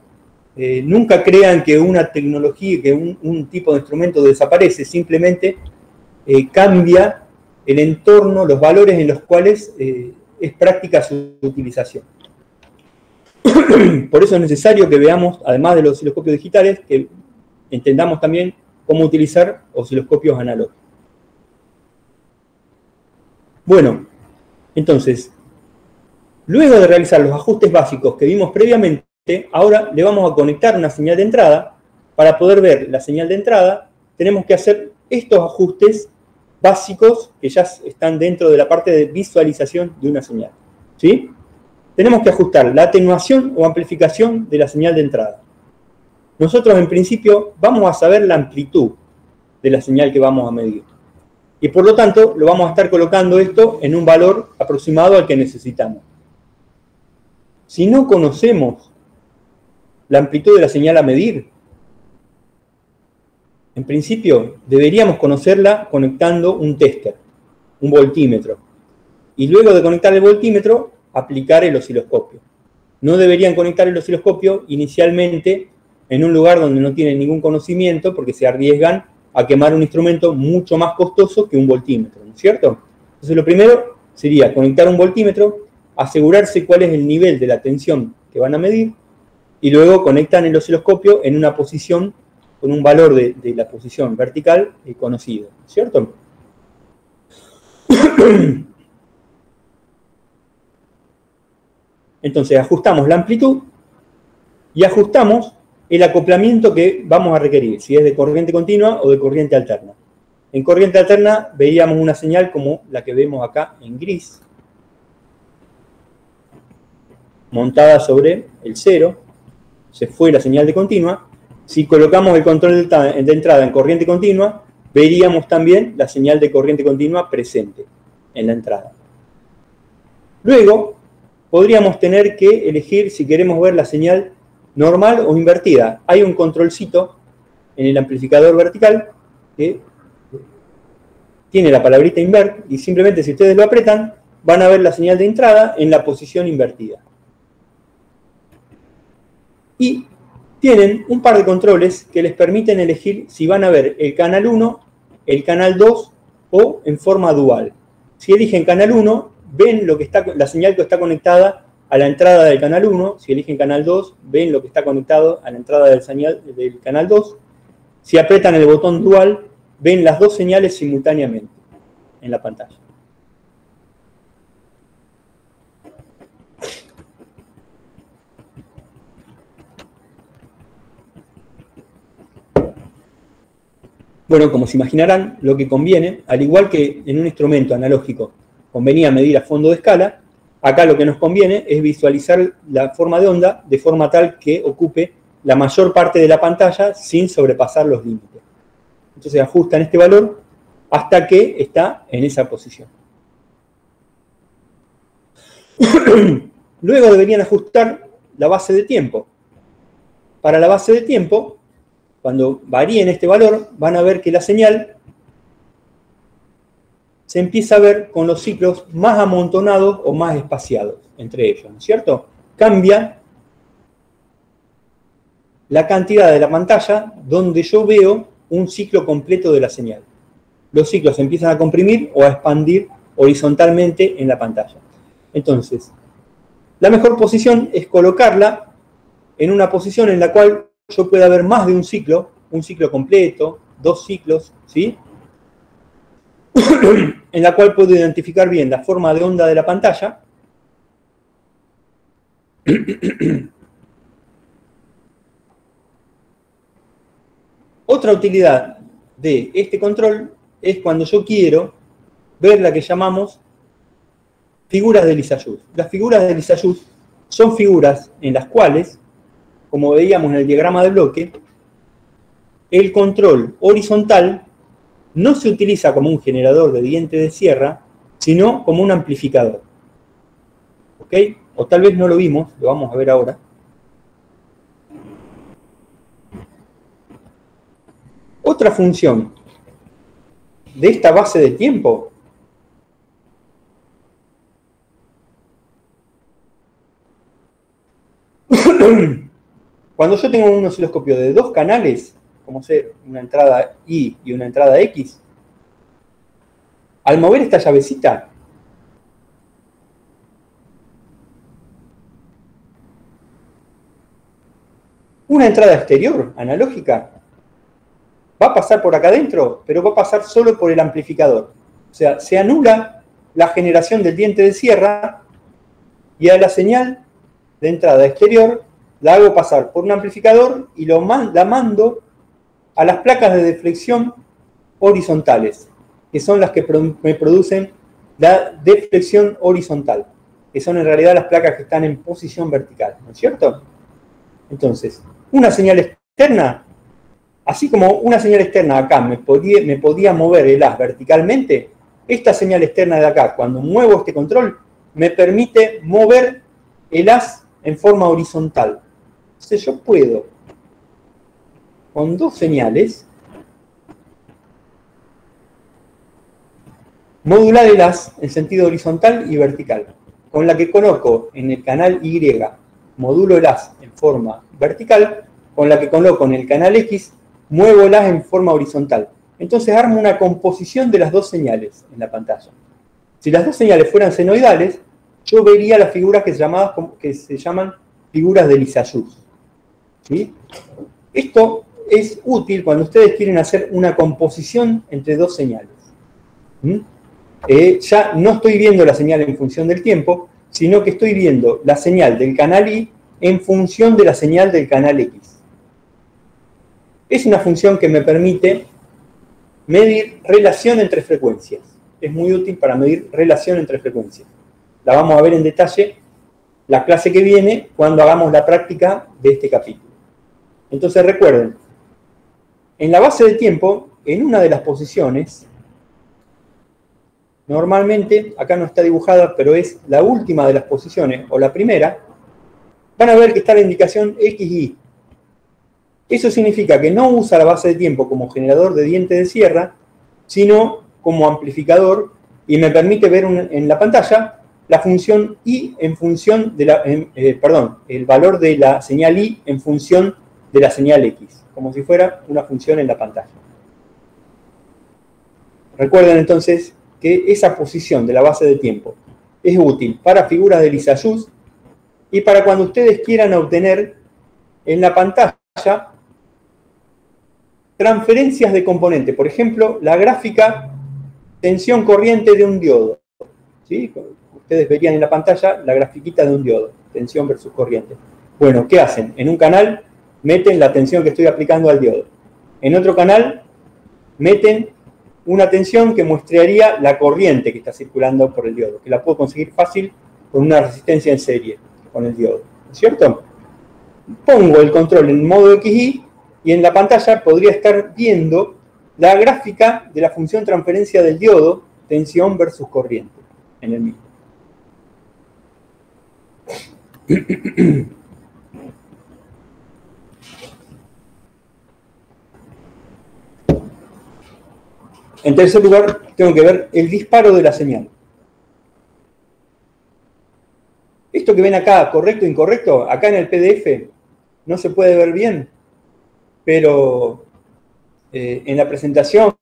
nunca crean que una tecnología, que un tipo de instrumento desaparece, simplemente cambia el entorno, los valores en los cuales es práctica su utilización. Por eso es necesario que veamos, además de los osciloscopios digitales, que entendamos también cómo utilizar osciloscopios analógicos. Bueno, entonces, luego de realizar los ajustes básicos que vimos previamente, ahora le vamos a conectar una señal de entrada. Para poder ver la señal de entrada, tenemos que hacer estos ajustes básicos que ya están dentro de la parte de visualización de una señal, ¿sí? Tenemos que ajustar la atenuación o amplificación de la señal de entrada. Nosotros, en principio, vamos a saber la amplitud de la señal que vamos a medir. Y por lo tanto, lo vamos a estar colocando esto en un valor aproximado al que necesitamos. Si no conocemos la amplitud de la señal a medir, en principio deberíamos conocerla conectando un tester, un voltímetro. Y luego de conectar el voltímetro, aplicar el osciloscopio. No deberían conectar el osciloscopio inicialmente en un lugar donde no tienen ningún conocimiento, porque se arriesgan a quemar un instrumento mucho más costoso que un voltímetro, ¿no es cierto? Entonces lo primero sería conectar un voltímetro, asegurarse cuál es el nivel de la tensión que van a medir, y luego conectan el osciloscopio en una posición, con un valor de la posición vertical conocido, ¿no es cierto? Entonces ajustamos la amplitud y ajustamos el acoplamiento que vamos a requerir, si es de corriente continua o de corriente alterna. En corriente alterna veíamos una señal como la que vemos acá en gris, montada sobre el cero, se fue la señal de continua. Si colocamos el control de entrada en corriente continua, veríamos también la señal de corriente continua presente en la entrada. Luego, podríamos tener que elegir si queremos ver la señal normal o invertida. Hay un controlcito en el amplificador vertical que tiene la palabrita invert y simplemente si ustedes lo apretan, van a ver la señal de entrada en la posición invertida. Y tienen un par de controles que les permiten elegir si van a ver el canal 1, el canal 2 o en forma dual. Si eligen canal 1, ven lo que está, la señal que está conectada a la entrada del canal 1. Si eligen canal 2, ven lo que está conectado a la entrada del canal 2. Si apretan el botón dual, ven las dos señales simultáneamente en la pantalla. Bueno, como se imaginarán, lo que conviene, al igual que en un instrumento analógico convenía medir a fondo de escala, acá lo que nos conviene es visualizar la forma de onda de forma tal que ocupe la mayor parte de la pantalla sin sobrepasar los límites. Entonces ajustan este valor hasta que está en esa posición. Luego deberían ajustar la base de tiempo. Para la base de tiempo, cuando varíen este valor, van a ver que la señal se empieza a ver con los ciclos más amontonados o más espaciados entre ellos, ¿no es cierto? Cambia la cantidad de la pantalla donde yo veo un ciclo completo de la señal. Los ciclos se empiezan a comprimir o a expandir horizontalmente en la pantalla. Entonces, la mejor posición es colocarla en una posición en la cual yo pueda ver más de un ciclo completo, dos ciclos, ¿sí? En la cual puedo identificar bien la forma de onda de la pantalla. Otra utilidad de este control es cuando yo quiero ver la que llamamos figuras de Lissajous. Las figuras de Lissajous son figuras en las cuales, como veíamos en el diagrama de bloque, el control horizontal no se utiliza como un generador de diente de sierra, sino como un amplificador. ¿Ok? O tal vez no lo vimos, lo vamos a ver ahora. Otra función de esta base de tiempo cuando yo tengo un osciloscopio de dos canales, como ser una entrada Y y una entrada X, al mover esta llavecita, una entrada exterior analógica va a pasar por acá adentro, pero va a pasar solo por el amplificador. O sea, se anula la generación del diente de sierra y a la señal de entrada exterior la hago pasar por un amplificador y la mando a las placas de deflexión horizontales, que son las que me producen la deflexión horizontal, que son en realidad las placas que están en posición vertical, ¿no es cierto? Entonces, una señal externa, así como una señal externa acá me podía mover el haz verticalmente, esta señal externa de acá, cuando muevo este control, me permite mover el haz en forma horizontal. Entonces yo puedo, con dos señales, modular el haz en sentido horizontal y vertical. Con la que coloco en el canal Y, modulo el haz en forma vertical, con la que coloco en el canal X, muevo el haz en forma horizontal. Entonces armo una composición de las dos señales en la pantalla. Si las dos señales fueran senoidales, yo vería las figuras que se llaman figuras de Lissajous. ¿Sí? Esto es útil cuando ustedes quieren hacer una composición entre dos señales. Ya no estoy viendo la señal en función del tiempo, sino que estoy viendo la señal del canal Y en función de la señal del canal X. Es una función que me permite medir relación entre frecuencias. Es muy útil para medir relación entre frecuencias. La vamos a ver en detalle la clase que viene cuando hagamos la práctica de este capítulo. Entonces recuerden, En la base de tiempo, en una de las posiciones, normalmente, acá no está dibujada, pero es la última de las posiciones, o la primera, van a ver que está la indicación XY. Eso significa que no usa la base de tiempo como generador de diente de sierra, sino como amplificador, y me permite ver en la pantalla la función Y en función de la, el valor de la señal Y en función de la señal X, como si fuera una función en la pantalla. Recuerden entonces que esa posición de la base de tiempo es útil para figuras de Lissajous y para cuando ustedes quieran obtener en la pantalla transferencias de componente. Por ejemplo, la gráfica tensión corriente de un diodo. ¿Sí? Ustedes verían en la pantalla la grafiquita de un diodo, tensión versus corriente. Bueno, ¿qué hacen? En un canal meten la tensión que estoy aplicando al diodo. En otro canal meten una tensión que muestrearía la corriente que está circulando por el diodo, que la puedo conseguir fácil con una resistencia en serie con el diodo, ¿no es cierto? Pongo el control en modo XY y en la pantalla podría estar viendo la gráfica de la función transferencia del diodo, tensión versus corriente, en el mismo. En tercer lugar, tengo que ver el disparo de la señal. Esto que ven acá, correcto o incorrecto, acá en el PDF no se puede ver bien, pero en la presentación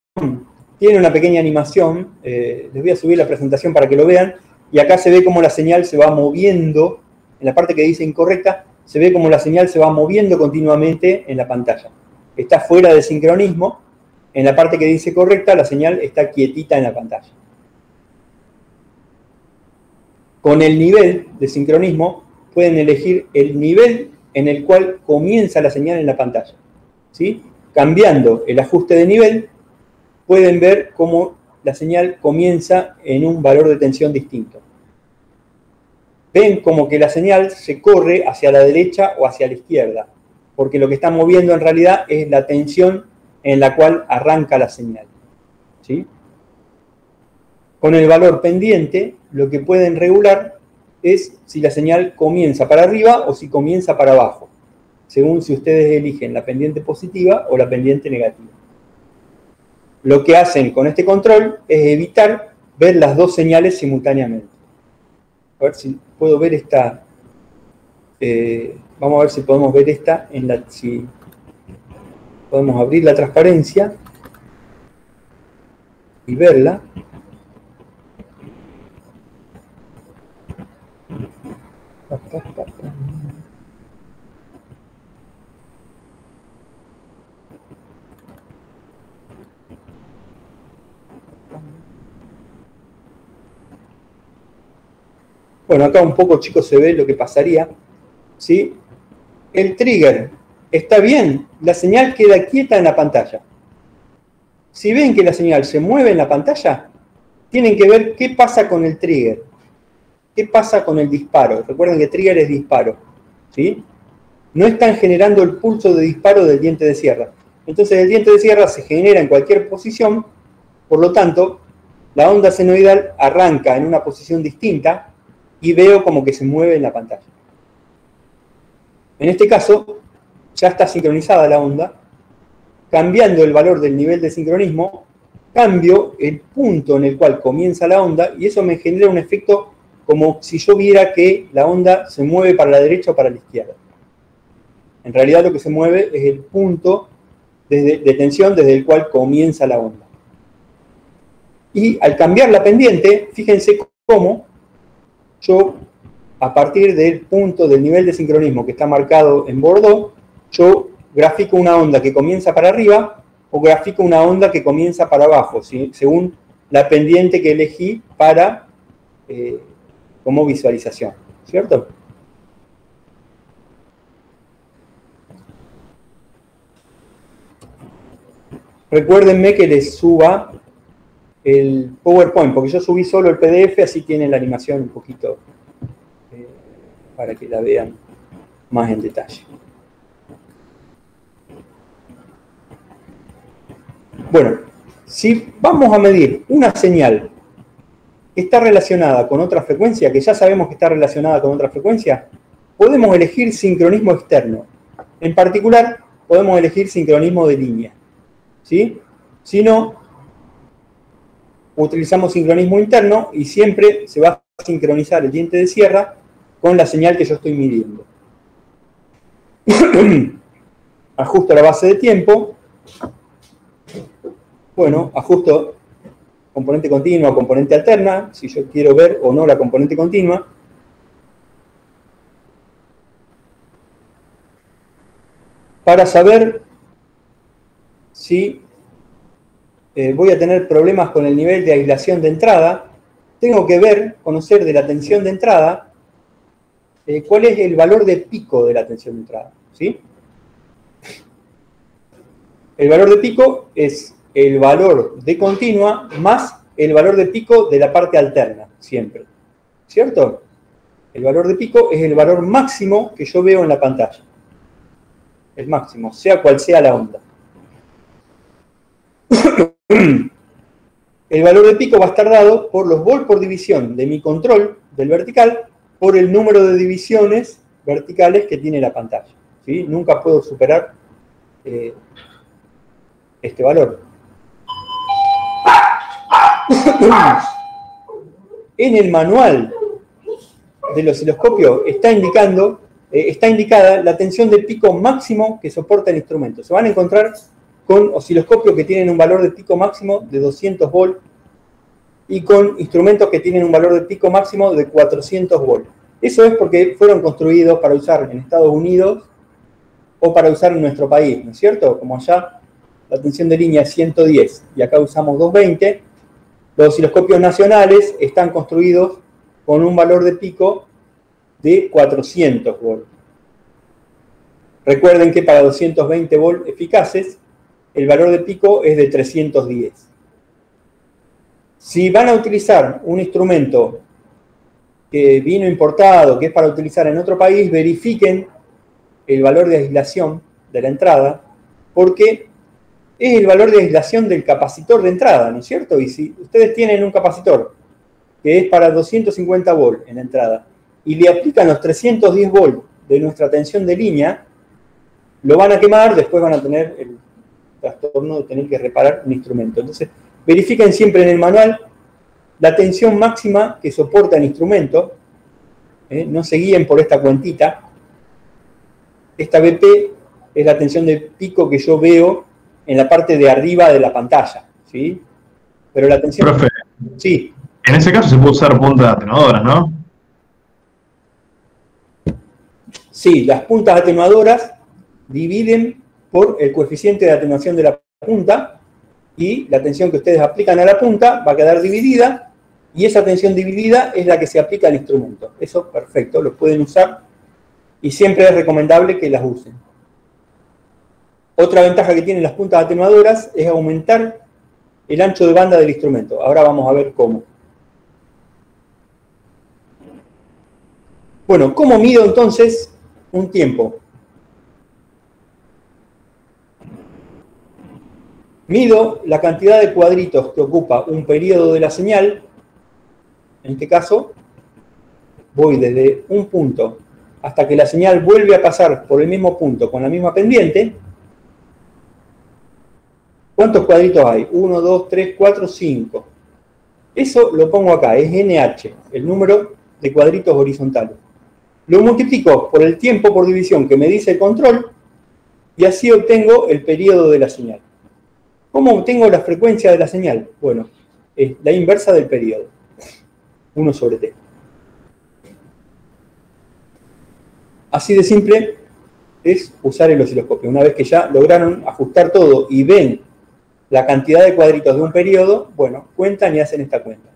tiene una pequeña animación. Les voy a subir la presentación para que lo vean, y acá se ve cómo la señal se va moviendo, en la parte que dice incorrecta, se ve cómo la señal se va moviendo continuamente en la pantalla. Está fuera de sincronismo. En la parte que dice correcta, la señal está quietita en la pantalla. Con el nivel de sincronismo pueden elegir el nivel en el cual comienza la señal en la pantalla. ¿Sí? Cambiando el ajuste de nivel, pueden ver cómo la señal comienza en un valor de tensión distinto. Ven como que la señal se corre hacia la derecha o hacia la izquierda, porque lo que está moviendo en realidad es la tensión en la cual arranca la señal. ¿Sí? Con el valor pendiente, lo que pueden regular es si la señal comienza para arriba o si comienza para abajo, según si ustedes eligen la pendiente positiva o la pendiente negativa. Lo que hacen con este control es evitar ver las dos señales simultáneamente. A ver si puedo ver esta. Vamos a ver si podemos ver esta en la. Si podemos abrir la transparencia y verla. Bueno, acá un poco, chicos, se ve lo que pasaría. ¿Sí? El trigger está bien, la señal queda quieta en la pantalla. Si ven que la señal se mueve en la pantalla, tienen que ver qué pasa con el trigger. ¿Qué pasa con el disparo? Recuerden que trigger es disparo. ¿Sí? No están generando el pulso de disparo del diente de sierra. Entonces el diente de sierra se genera en cualquier posición, por lo tanto, la onda senoidal arranca en una posición distinta y veo como que se mueve en la pantalla. En este caso, ya está sincronizada la onda. Cambiando el valor del nivel de sincronismo, cambio el punto en el cual comienza la onda y eso me genera un efecto como si yo viera que la onda se mueve para la derecha o para la izquierda. En realidad lo que se mueve es el punto de tensión desde el cual comienza la onda. Y al cambiar la pendiente, fíjense cómo yo, a partir del punto del nivel de sincronismo que está marcado en Bordeaux, yo grafico una onda que comienza para arriba o grafico una onda que comienza para abajo, ¿sí? Según la pendiente que elegí para como visualización, ¿cierto? Recuérdenme que les suba el PowerPoint, porque yo subí solo el PDF, así tienen la animación un poquito para que la vean más en detalle. Bueno, si vamos a medir una señal que está relacionada con otra frecuencia, que ya sabemos que está relacionada con otra frecuencia, podemos elegir sincronismo externo. En particular, podemos elegir sincronismo de línea, ¿sí? Si no, utilizamos sincronismo interno y siempre se va a sincronizar el diente de sierra con la señal que yo estoy midiendo. Ajusto la base de tiempo. Bueno, ajusto componente continua, componente alterna, si yo quiero ver o no la componente continua. Para saber si voy a tener problemas con el nivel de aislación de entrada, tengo que conocer de la tensión de entrada, cuál es el valor de pico de la tensión de entrada, ¿sí? El valor de pico es el valor de continua más el valor de pico de la parte alterna, siempre, ¿cierto? El valor de pico es el valor máximo que yo veo en la pantalla. El máximo, sea cual sea la onda. El valor de pico va a estar dado por los volts por división de mi control del vertical por el número de divisiones verticales que tiene la pantalla, ¿sí? Nunca puedo superar este valor. En el manual del osciloscopio está indicada la tensión de pico máximo que soporta el instrumento. Se van a encontrar con osciloscopios que tienen un valor de pico máximo de 200 volts y con instrumentos que tienen un valor de pico máximo de 400 volts. Eso es porque fueron construidos para usar en Estados Unidos o para usar en nuestro país, ¿no es cierto? Como allá la tensión de línea es 110 y acá usamos 220, los osciloscopios nacionales están construidos con un valor de pico de 400 volts. Recuerden que para 220 volts eficaces, el valor de pico es de 310. Si van a utilizar un instrumento que vino importado, que es para utilizar en otro país, verifiquen el valor de aislación de la entrada, porque es el valor de aislación del capacitor de entrada, ¿no es cierto? Y si ustedes tienen un capacitor que es para 250 volts en la entrada, y le aplican los 310 volts de nuestra tensión de línea, lo van a quemar, después van a tener el trastorno de tener que reparar un instrumento. Entonces, verifiquen siempre en el manual la tensión máxima que soporta el instrumento, no se guíen por esta cuentita. Esta BP es la tensión de pico que yo veo en la parte de arriba de la pantalla, ¿sí? Pero la tensión... Profe, sí. En ese caso se puede usar puntas atenuadoras, ¿no? Sí, las puntas atenuadoras dividen por el coeficiente de atenuación de la punta y la tensión que ustedes aplican a la punta va a quedar dividida y esa tensión dividida es la que se aplica al instrumento. Eso, perfecto, lo pueden usar y siempre es recomendable que las usen. Otra ventaja que tienen las puntas atenuadoras es aumentar el ancho de banda del instrumento. Ahora vamos a ver cómo. Bueno, ¿cómo mido entonces un tiempo? Mido la cantidad de cuadritos que ocupa un periodo de la señal. En este caso, voy desde un punto hasta que la señal vuelve a pasar por el mismo punto con la misma pendiente. ¿Cuántos cuadritos hay? 1, 2, 3, 4, 5. Eso lo pongo acá, es NH, el número de cuadritos horizontales. Lo multiplico por el tiempo por división que me dice el control y así obtengo el periodo de la señal. ¿Cómo obtengo la frecuencia de la señal? Bueno, es la inversa del periodo, 1 sobre t. Así de simple es usar el osciloscopio. Una vez que ya lograron ajustar todo y ven la cantidad de cuadritos de un periodo, bueno, cuentan y hacen esta cuenta.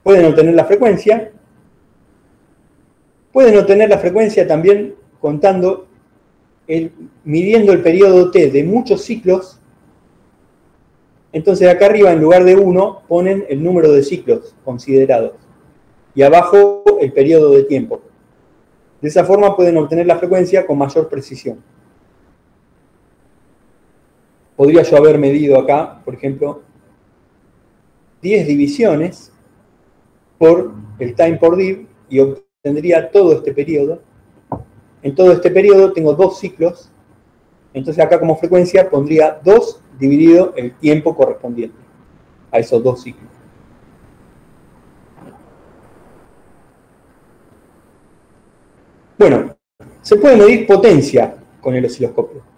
Pueden obtener la frecuencia. Pueden obtener la frecuencia también contando, midiendo el periodo t de muchos ciclos. Entonces acá arriba, en lugar de 1, ponen el número de ciclos considerados. Y abajo el periodo de tiempo. De esa forma pueden obtener la frecuencia con mayor precisión. podría yo haber medido acá, por ejemplo, 10 divisiones por el time por div y obtendría todo este periodo. En todo este periodo tengo 2 ciclos, entonces acá como frecuencia pondría 2 dividido el tiempo correspondiente a esos 2 ciclos. Bueno, se puede medir potencia con el osciloscopio.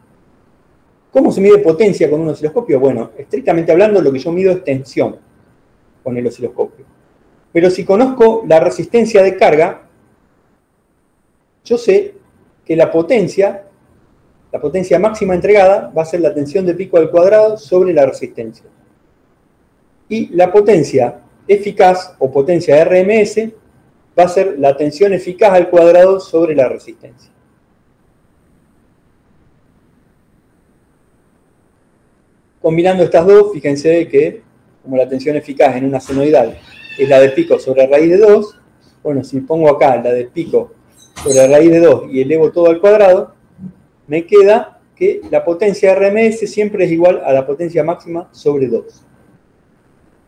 ¿Cómo se mide potencia con un osciloscopio? Bueno, estrictamente hablando, lo que yo mido es tensión con el osciloscopio. Pero si conozco la resistencia de carga, yo sé que la potencia máxima entregada va a ser la tensión de pico al cuadrado sobre la resistencia. Y la potencia eficaz o potencia RMS va a ser la tensión eficaz al cuadrado sobre la resistencia. Combinando estas dos, fíjense que como la tensión eficaz en una senoidal es la de pico sobre raíz de 2, bueno, si pongo acá la de pico sobre raíz de 2 y elevo todo al cuadrado, me queda que la potencia RMS siempre es igual a la potencia máxima sobre 2.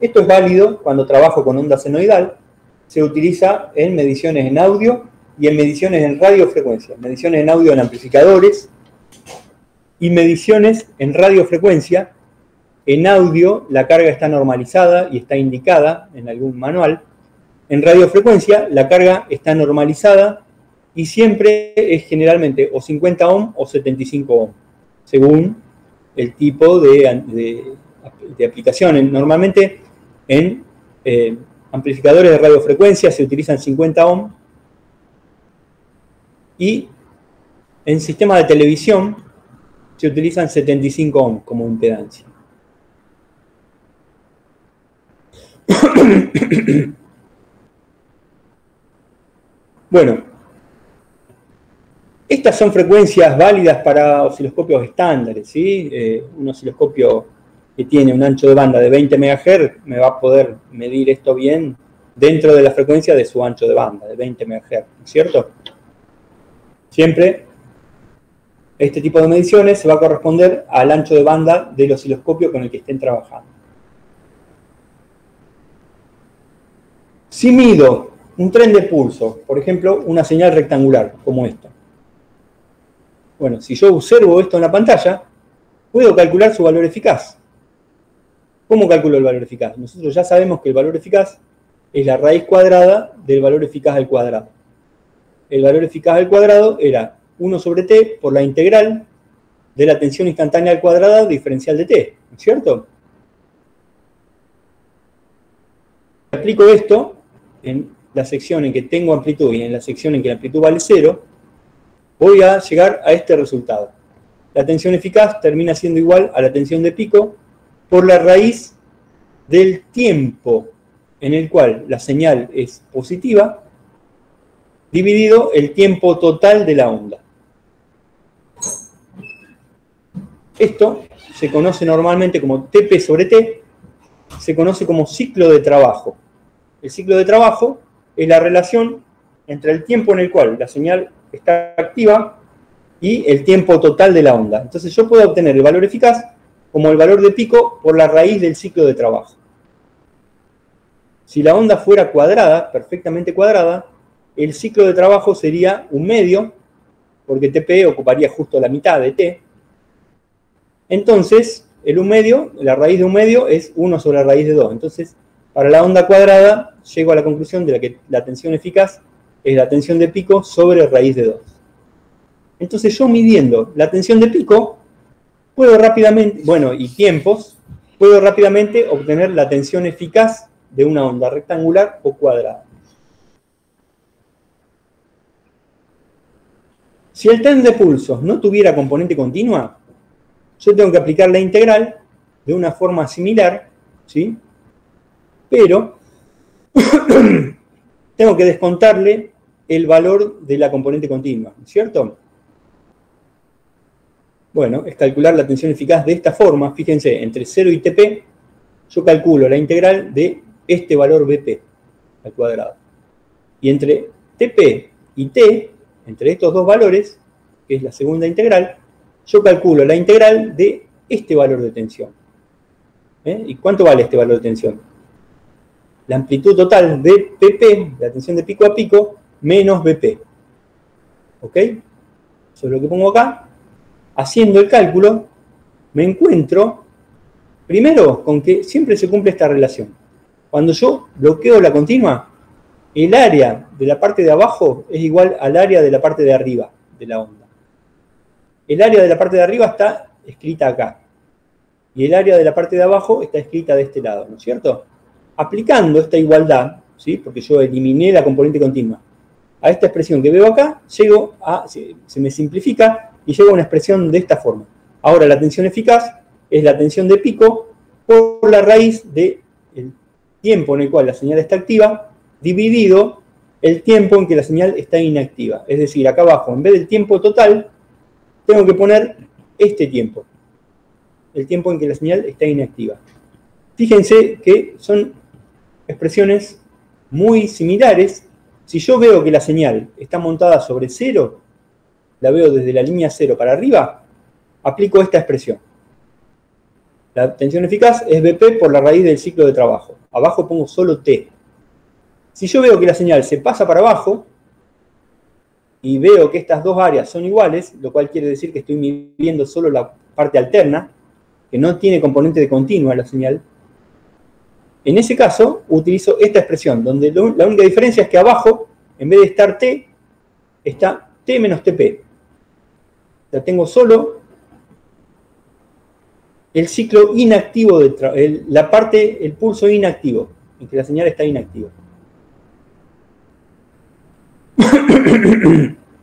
Esto es válido cuando trabajo con onda senoidal, se utiliza en mediciones en audio y en mediciones en radiofrecuencia, mediciones en audio en amplificadores y mediciones en radiofrecuencia. En audio la carga está normalizada y está indicada en algún manual. En radiofrecuencia la carga está normalizada y siempre es generalmente o 50 ohm o 75 ohm, según el tipo de aplicación. Normalmente en amplificadores de radiofrecuencia se utilizan 50 ohm y en sistemas de televisión se utilizan 75 ohm como impedancia. Bueno, estas son frecuencias válidas para osciloscopios estándares, ¿sí? Un osciloscopio que tiene un ancho de banda de 20 MHz me va a poder medir esto bien dentro de la frecuencia de su ancho de banda, de 20 MHz, ¿no es cierto? Siempre este tipo de mediciones se va a corresponder al ancho de banda del osciloscopio con el que estén trabajando. Si mido un tren de pulso, por ejemplo, una señal rectangular, como esta. Bueno, si yo observo esto en la pantalla, puedo calcular su valor eficaz. ¿Cómo calculo el valor eficaz? Nosotros ya sabemos que el valor eficaz es la raíz cuadrada del valor eficaz al cuadrado. El valor eficaz al cuadrado era 1 sobre t por la integral de la tensión instantánea al cuadrado diferencial de t, ¿no es cierto? Aplico esto en la sección en que tengo amplitud y en la sección en que la amplitud vale 0, voy a llegar a este resultado. La tensión eficaz termina siendo igual a la tensión de pico por la raíz del tiempo en el cual la señal es positiva dividido el tiempo total de la onda. Esto se conoce normalmente como Tp sobre T, se conoce como ciclo de trabajo. El ciclo de trabajo es la relación entre el tiempo en el cual la señal está activa y el tiempo total de la onda. Entonces yo puedo obtener el valor eficaz como el valor de pico por la raíz del ciclo de trabajo. Si la onda fuera cuadrada, perfectamente cuadrada, el ciclo de trabajo sería un medio, porque Tp ocuparía justo la mitad de T. Entonces, el 1 medio, la raíz de 1 medio es 1 sobre la raíz de 2. Entonces, para la onda cuadrada, llego a la conclusión de que la tensión eficaz es la tensión de pico sobre raíz de 2. Entonces, yo midiendo la tensión de pico, puedo rápidamente, y tiempos, puedo rápidamente obtener la tensión eficaz de una onda rectangular o cuadrada. Si el tren de pulsos no tuviera componente continua, yo tengo que aplicar la integral de una forma similar, ¿sí? Pero tengo que descontarle el valor de la componente continua, ¿cierto? Bueno, es calcular la tensión eficaz de esta forma. Fíjense, entre 0 y Tp, yo calculo la integral de este valor Bp al cuadrado. Y entre Tp y T, entre estos dos valores, que es la segunda integral, yo calculo la integral de este valor de tensión. ¿Y cuánto vale este valor de tensión? La amplitud total de PP, la tensión de pico a pico, menos BP. ¿Ok? Eso es lo que pongo acá. Haciendo el cálculo, me encuentro, primero, con que siempre se cumple esta relación. Cuando yo bloqueo la continua, el área de la parte de abajo es igual al área de la parte de arriba de la onda. El área de la parte de arriba está escrita acá. Y el área de la parte de abajo está escrita de este lado, ¿no es cierto? Aplicando esta igualdad, ¿sí? Porque yo eliminé la componente continua, a esta expresión que veo acá, llego a, se me simplifica y llego a una expresión de esta forma. Ahora la tensión eficaz es la tensión de pico por la raíz del tiempo en el cual la señal está activa, dividido el tiempo en que la señal está inactiva. Es decir, acá abajo, en vez del tiempo total, tengo que poner este tiempo. El tiempo en que la señal está inactiva. Fíjense que son expresiones muy similares. Si yo veo que la señal está montada sobre 0, la veo desde la línea 0 para arriba, aplico esta expresión. La tensión eficaz es BP por la raíz del ciclo de trabajo. Abajo pongo solo T. Si yo veo que la señal se pasa para abajo y veo que estas dos áreas son iguales, lo cual quiere decir que estoy midiendo solo la parte alterna, que no tiene componente de continua la señal, en ese caso utilizo esta expresión, donde la única diferencia es que abajo, en vez de estar T, está T menos TP. O sea, tengo solo el ciclo inactivo, la parte, el pulso inactivo, en que la señal está inactiva.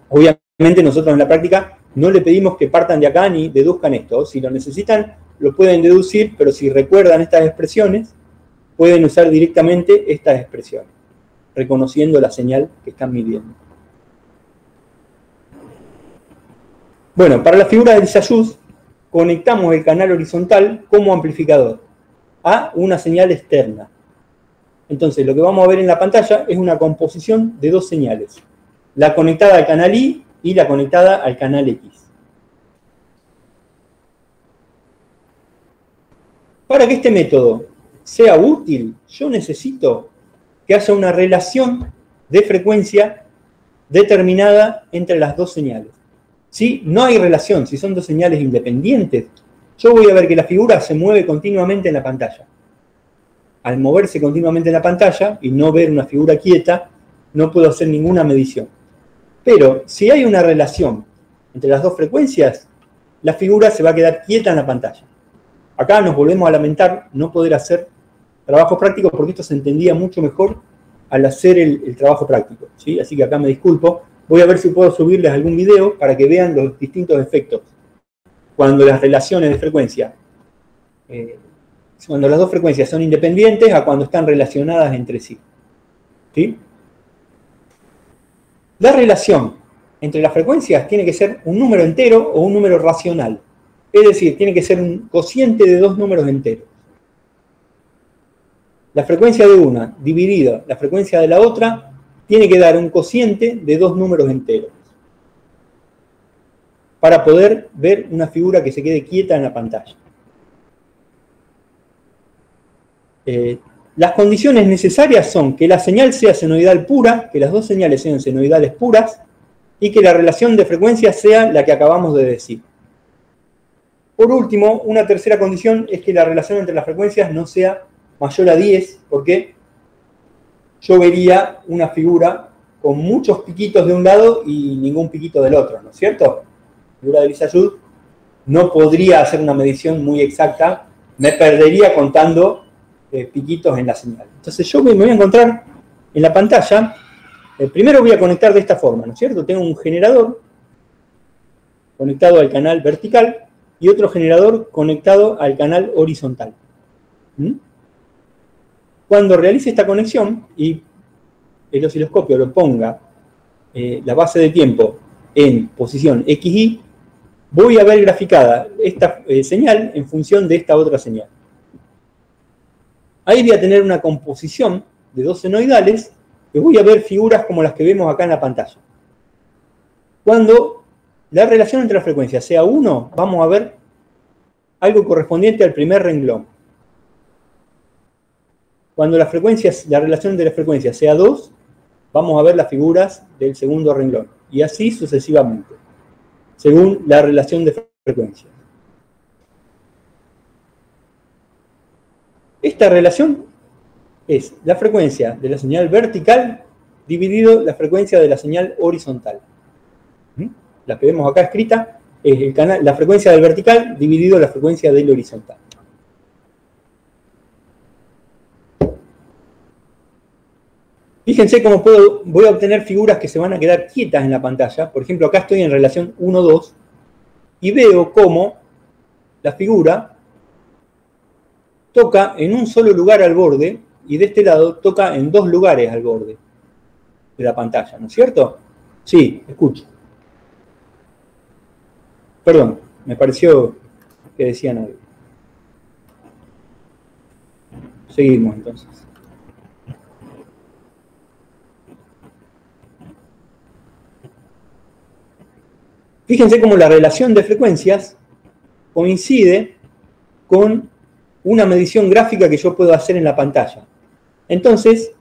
Obviamente nosotros en la práctica no le pedimos que partan de acá ni deduzcan esto. Si lo necesitan, lo pueden deducir, pero si recuerdan estas expresiones, pueden usar directamente estas expresiones, reconociendo la señal que están midiendo. Bueno, para la figura del Lissajous, conectamos el canal horizontal como amplificador a una señal externa. Entonces, lo que vamos a ver en la pantalla es una composición de dos señales. La conectada al canal I y la conectada al canal X. Para que este método sea útil, yo necesito que haya una relación de frecuencia determinada entre las dos señales. Si no hay relación, si son dos señales independientes, yo voy a ver que la figura se mueve continuamente en la pantalla. Al moverse continuamente en la pantalla y no ver una figura quieta, no puedo hacer ninguna medición. Pero si hay una relación entre las dos frecuencias, la figura se va a quedar quieta en la pantalla. Acá nos volvemos a lamentar no poder hacer trabajos prácticos porque esto se entendía mucho mejor al hacer el trabajo práctico, ¿sí? Así que acá me disculpo. Voy a ver si puedo subirles algún video para que vean los distintos efectos. Cuando las relaciones de frecuencia, cuando las dos frecuencias son independientes a cuando están relacionadas entre sí. ¿Sí? La relación entre las frecuencias tiene que ser un número entero o un número racional. Es decir, tiene que ser un cociente de dos números enteros. La frecuencia de una dividida la frecuencia de la otra tiene que dar un cociente de dos números enteros para poder ver una figura que se quede quieta en la pantalla. Las condiciones necesarias son que la señal sea senoidal pura, que las dos señales sean senoidales puras y que la relación de frecuencias sea la que acabamos de decir. Por último, una tercera condición es que la relación entre las frecuencias no sea mayor a 10, porque yo vería una figura con muchos piquitos de un lado y ningún piquito del otro, ¿no es cierto? La figura de Lissajous no podría hacer una medición muy exacta, me perdería contando piquitos en la señal. Entonces yo me voy a encontrar en la pantalla, primero voy a conectar de esta forma, ¿no es cierto? Tengo un generador conectado al canal vertical y otro generador conectado al canal horizontal. Cuando realice esta conexión y el osciloscopio lo ponga la base de tiempo en posición XY, voy a ver graficada esta señal en función de esta otra señal. Ahí voy a tener una composición de dos senoidales que voy a ver figuras como las que vemos acá en la pantalla. Cuando la relación entre las frecuencias sea 1, vamos a ver algo correspondiente al primer renglón. Cuando la relación de las frecuencias sea 2, vamos a ver las figuras del segundo renglón. Y así sucesivamente, según la relación de frecuencias. Esta relación es la frecuencia de la señal vertical dividido la frecuencia de la señal horizontal. La que vemos acá escrita es la frecuencia del vertical dividido la frecuencia del horizontal. Fíjense cómo voy a obtener figuras que se van a quedar quietas en la pantalla. Por ejemplo, acá estoy en relación 1-2 y veo cómo la figura toca en un solo lugar al borde y de este lado toca en 2 lugares al borde de la pantalla, ¿no es cierto? Sí, escucho. Perdón, me pareció que decían algo. Seguimos entonces. Fíjense cómo la relación de frecuencias coincide con una medición gráfica que yo puedo hacer en la pantalla. Entonces,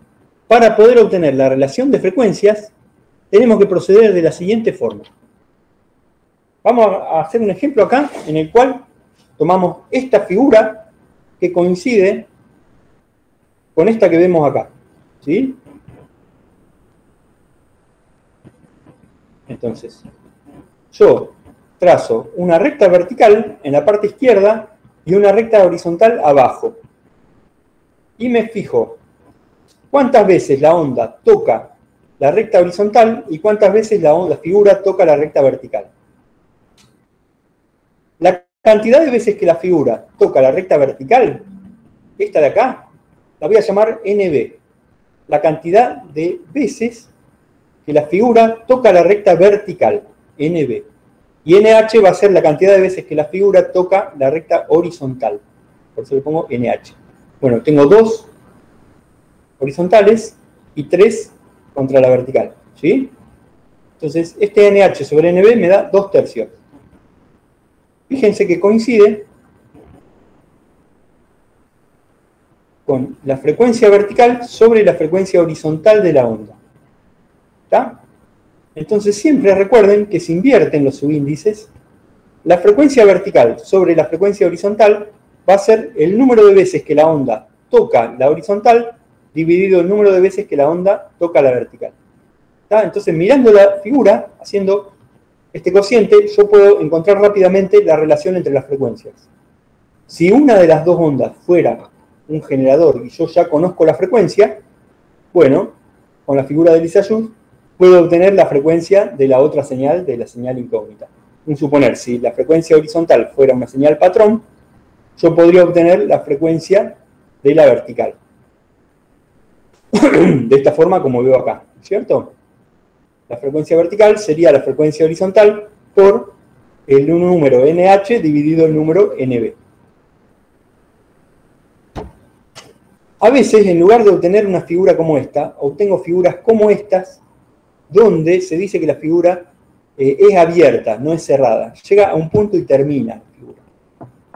para poder obtener la relación de frecuencias, tenemos que proceder de la siguiente forma. Vamos a hacer un ejemplo acá, en el cual tomamos esta figura que coincide con esta que vemos acá. ¿Sí? Entonces, yo trazo una recta vertical en la parte izquierda y una recta horizontal abajo. Y me fijo cuántas veces la onda toca la recta horizontal y cuántas veces la figura toca la recta vertical. La cantidad de veces que la figura toca la recta vertical, esta de acá, la voy a llamar NB. La cantidad de veces que la figura toca la recta vertical, NB. Y NH va a ser la cantidad de veces que la figura toca la recta horizontal. Por eso le pongo NH. Bueno, tengo 2 horizontales y 3 contra la vertical. ¿Sí? Entonces, este NH sobre NB me da 2/3. Fíjense que coincide con la frecuencia vertical sobre la frecuencia horizontal de la onda. ¿Está? Entonces siempre recuerden que se invierten los subíndices. La frecuencia vertical sobre la frecuencia horizontal va a ser el número de veces que la onda toca la horizontal dividido el número de veces que la onda toca la vertical. ¿Está? Entonces mirando la figura, haciendo este cociente, yo puedo encontrar rápidamente la relación entre las frecuencias. Si una de las dos ondas fuera un generador y yo ya conozco la frecuencia, bueno, con la figura de Lissajous puedo obtener la frecuencia de la otra señal, de la señal incógnita. Un suponer, si la frecuencia horizontal fuera una señal patrón, yo podría obtener la frecuencia de la vertical. De esta forma como veo acá, ¿cierto? La frecuencia vertical sería la frecuencia horizontal por el número NH dividido el número NB. A veces, en lugar de obtener una figura como esta, obtengo figuras como estas, donde se dice que la figura es abierta, no es cerrada. Llega a un punto y termina la figura.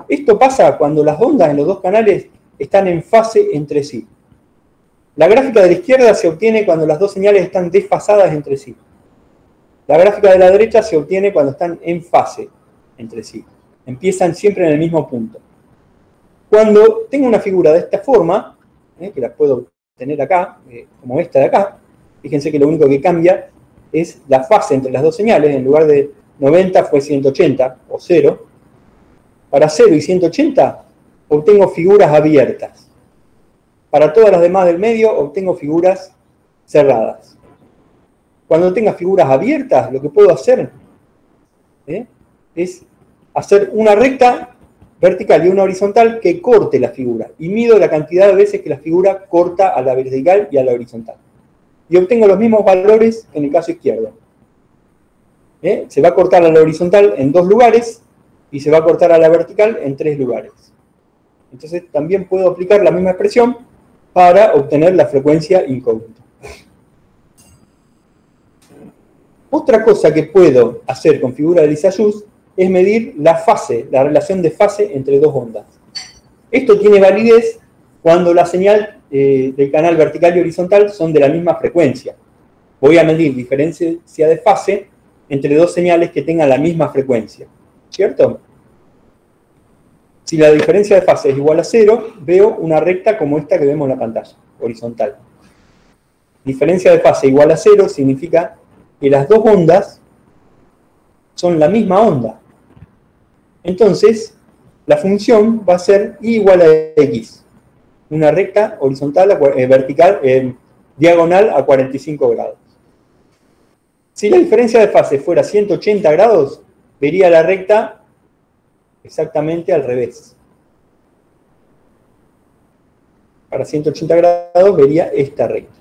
Esto pasa cuando las ondas en los dos canales están en fase entre sí. La gráfica de la izquierda se obtiene cuando las dos señales están desfasadas entre sí. La gráfica de la derecha se obtiene cuando están en fase entre sí. Empiezan siempre en el mismo punto. Cuando tengo una figura de esta forma, que la puedo tener acá, como esta de acá, fíjense que lo único que cambia es la fase entre las dos señales. En lugar de 90 fue 180 o 0. Para 0 y 180 obtengo figuras abiertas. Para todas las demás del medio obtengo figuras cerradas. Cuando tenga figuras abiertas, lo que puedo hacer es hacer una recta vertical y una horizontal que corte la figura. Y mido la cantidad de veces que la figura corta a la vertical y a la horizontal. Y obtengo los mismos valores que en el caso izquierdo. Se va a cortar a la horizontal en 2 lugares y se va a cortar a la vertical en 3 lugares. Entonces también puedo aplicar la misma expresión para obtener la frecuencia incógnita. Otra cosa que puedo hacer con figura de Lissajous es medir la fase, la relación de fase entre dos ondas. Esto tiene validez cuando la señal del canal vertical y horizontal son de la misma frecuencia. Voy a medir diferencia de fase entre dos señales que tengan la misma frecuencia, ¿cierto? Si la diferencia de fase es igual a 0, veo una recta como esta que vemos en la pantalla, horizontal. Diferencia de fase igual a 0 significa que las dos ondas son la misma onda. Entonces, la función va a ser y igual a x. Una recta horizontal, vertical, diagonal a 45 grados. Si la diferencia de fase fuera 180 grados, vería la recta exactamente al revés. Para 180 grados vería esta recta.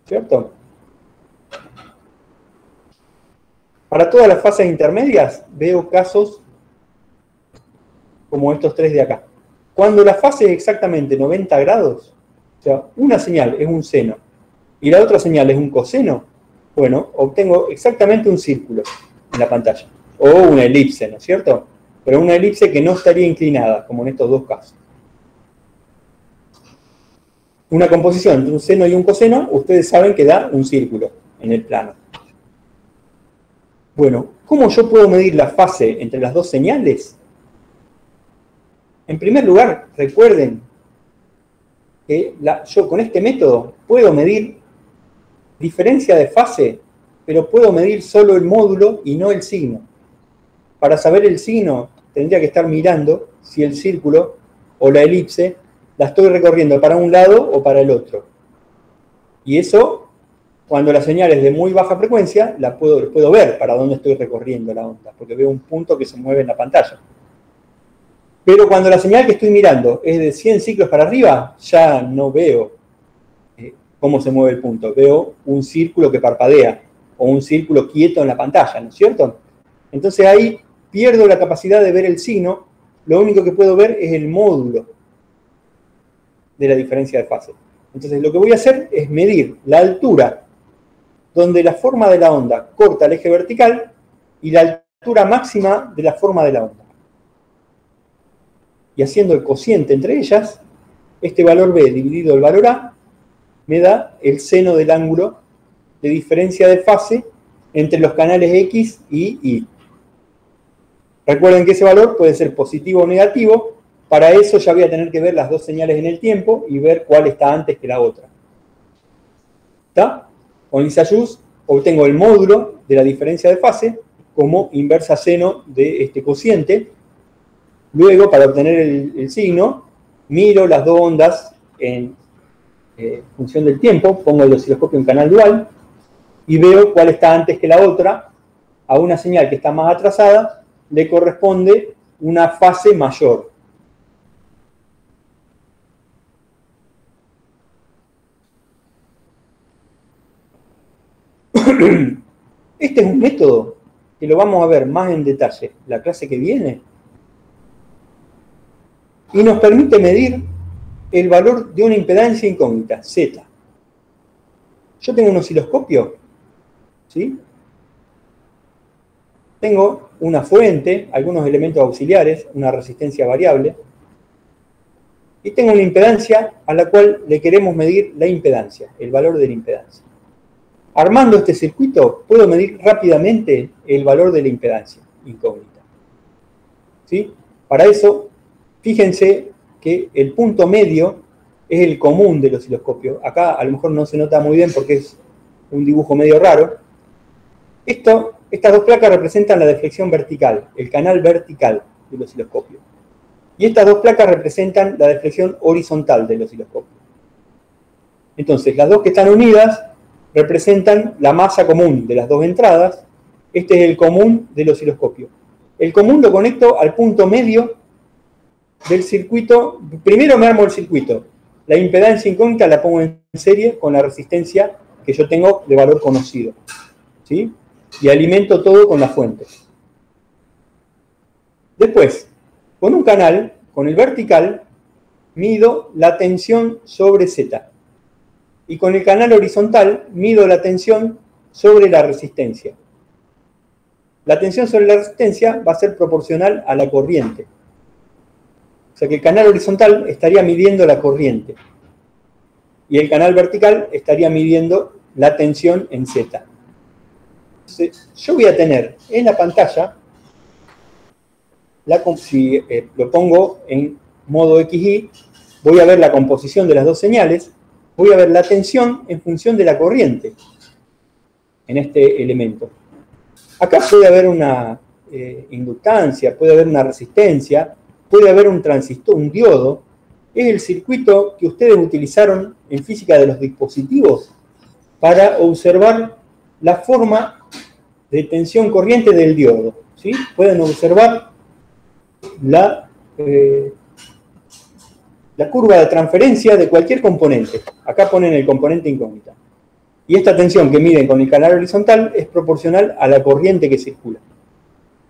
¿Cierto? Para todas las fases intermedias veo casos como estos tres de acá. Cuando la fase es exactamente 90 grados, o sea, una señal es un seno y la otra señal es un coseno, bueno, obtengo exactamente un círculo en la pantalla. O una elipse, ¿no es cierto? Pero una elipse que no estaría inclinada, como en estos dos casos. Una composición entre un seno y un coseno, ustedes saben que da un círculo en el plano. Bueno, ¿cómo yo puedo medir la fase entre las dos señales? En primer lugar, recuerden que yo con este método puedo medir diferencia de fase, pero puedo medir solo el módulo y no el signo. Para saber el signo, tendría que estar mirando si el círculo o la elipse la estoy recorriendo para un lado o para el otro. Y eso, cuando la señal es de muy baja frecuencia, puedo ver para dónde estoy recorriendo la onda, porque veo un punto que se mueve en la pantalla. Pero cuando la señal que estoy mirando es de 100 ciclos para arriba, ya no veo cómo se mueve el punto. Veo un círculo que parpadea o un círculo quieto en la pantalla, ¿no es cierto? Entonces ahí pierdo la capacidad de ver el signo, lo único que puedo ver es el módulo de la diferencia de fase. Entonces lo que voy a hacer es medir la altura donde la forma de la onda corta el eje vertical y la altura máxima de la forma de la onda. Y haciendo el cociente entre ellas, este valor B dividido el valor A me da el seno del ángulo de diferencia de fase entre los canales X y Y. Recuerden que ese valor puede ser positivo o negativo. Para eso ya voy a tener que ver las dos señales en el tiempo y ver cuál está antes que la otra. ¿Está? Con Lissajous obtengo el módulo de la diferencia de fase como inversa seno de este cociente. Luego, para obtener el signo, miro las dos ondas en función del tiempo, pongo el osciloscopio en canal dual y veo cuál está antes que la otra. A una señal que está más atrasada le corresponde una fase mayor. Este es un método que lo vamos a ver más en detalle la clase que viene y nos permite medir el valor de una impedancia incógnita, Z. Yo tengo un osciloscopio, ¿sí? Tengo una fuente, algunos elementos auxiliares, una resistencia variable, y tengo una impedancia a la cual le queremos medir la impedancia, el valor de la impedancia. Armando este circuito, puedo medir rápidamente el valor de la impedancia incógnita. ¿Sí? Para eso, fíjense que el punto medio es el común del osciloscopio. Acá a lo mejor no se nota muy bien porque es un dibujo medio raro. Estas dos placas representan la deflexión vertical, el canal vertical del osciloscopio. Y estas dos placas representan la deflexión horizontal del osciloscopio. Entonces, las dos que están unidas representan la masa común de las dos entradas. Este es el común del osciloscopio. El común lo conecto al punto medio del circuito. Primero me armo el circuito. La impedancia incógnita la pongo en serie con la resistencia que yo tengo de valor conocido. ¿Sí? Y alimento todo con la fuente. Después, con un canal, con el vertical, mido la tensión sobre Z. Y con el canal horizontal mido la tensión sobre la resistencia. la tensión sobre la resistencia va a ser proporcional a la corriente. O sea que el canal horizontal estaría midiendo la corriente. Y el canal vertical estaría midiendo la tensión en Z. Entonces, yo voy a tener en la pantalla, si lo pongo en modo XY, voy a ver la composición de las dos señales, voy a ver la tensión en función de la corriente en este elemento. Acá puede haber una inductancia, puede haber una resistencia, puede haber un transistor, un diodo. Es el circuito que ustedes utilizaron en física de los dispositivos para observar la forma de tensión corriente del diodo, ¿sí? Pueden observar la curva de transferencia de cualquier componente. Acá ponen el componente incógnita. Y esta tensión que miden con el canal horizontal es proporcional a la corriente que circula.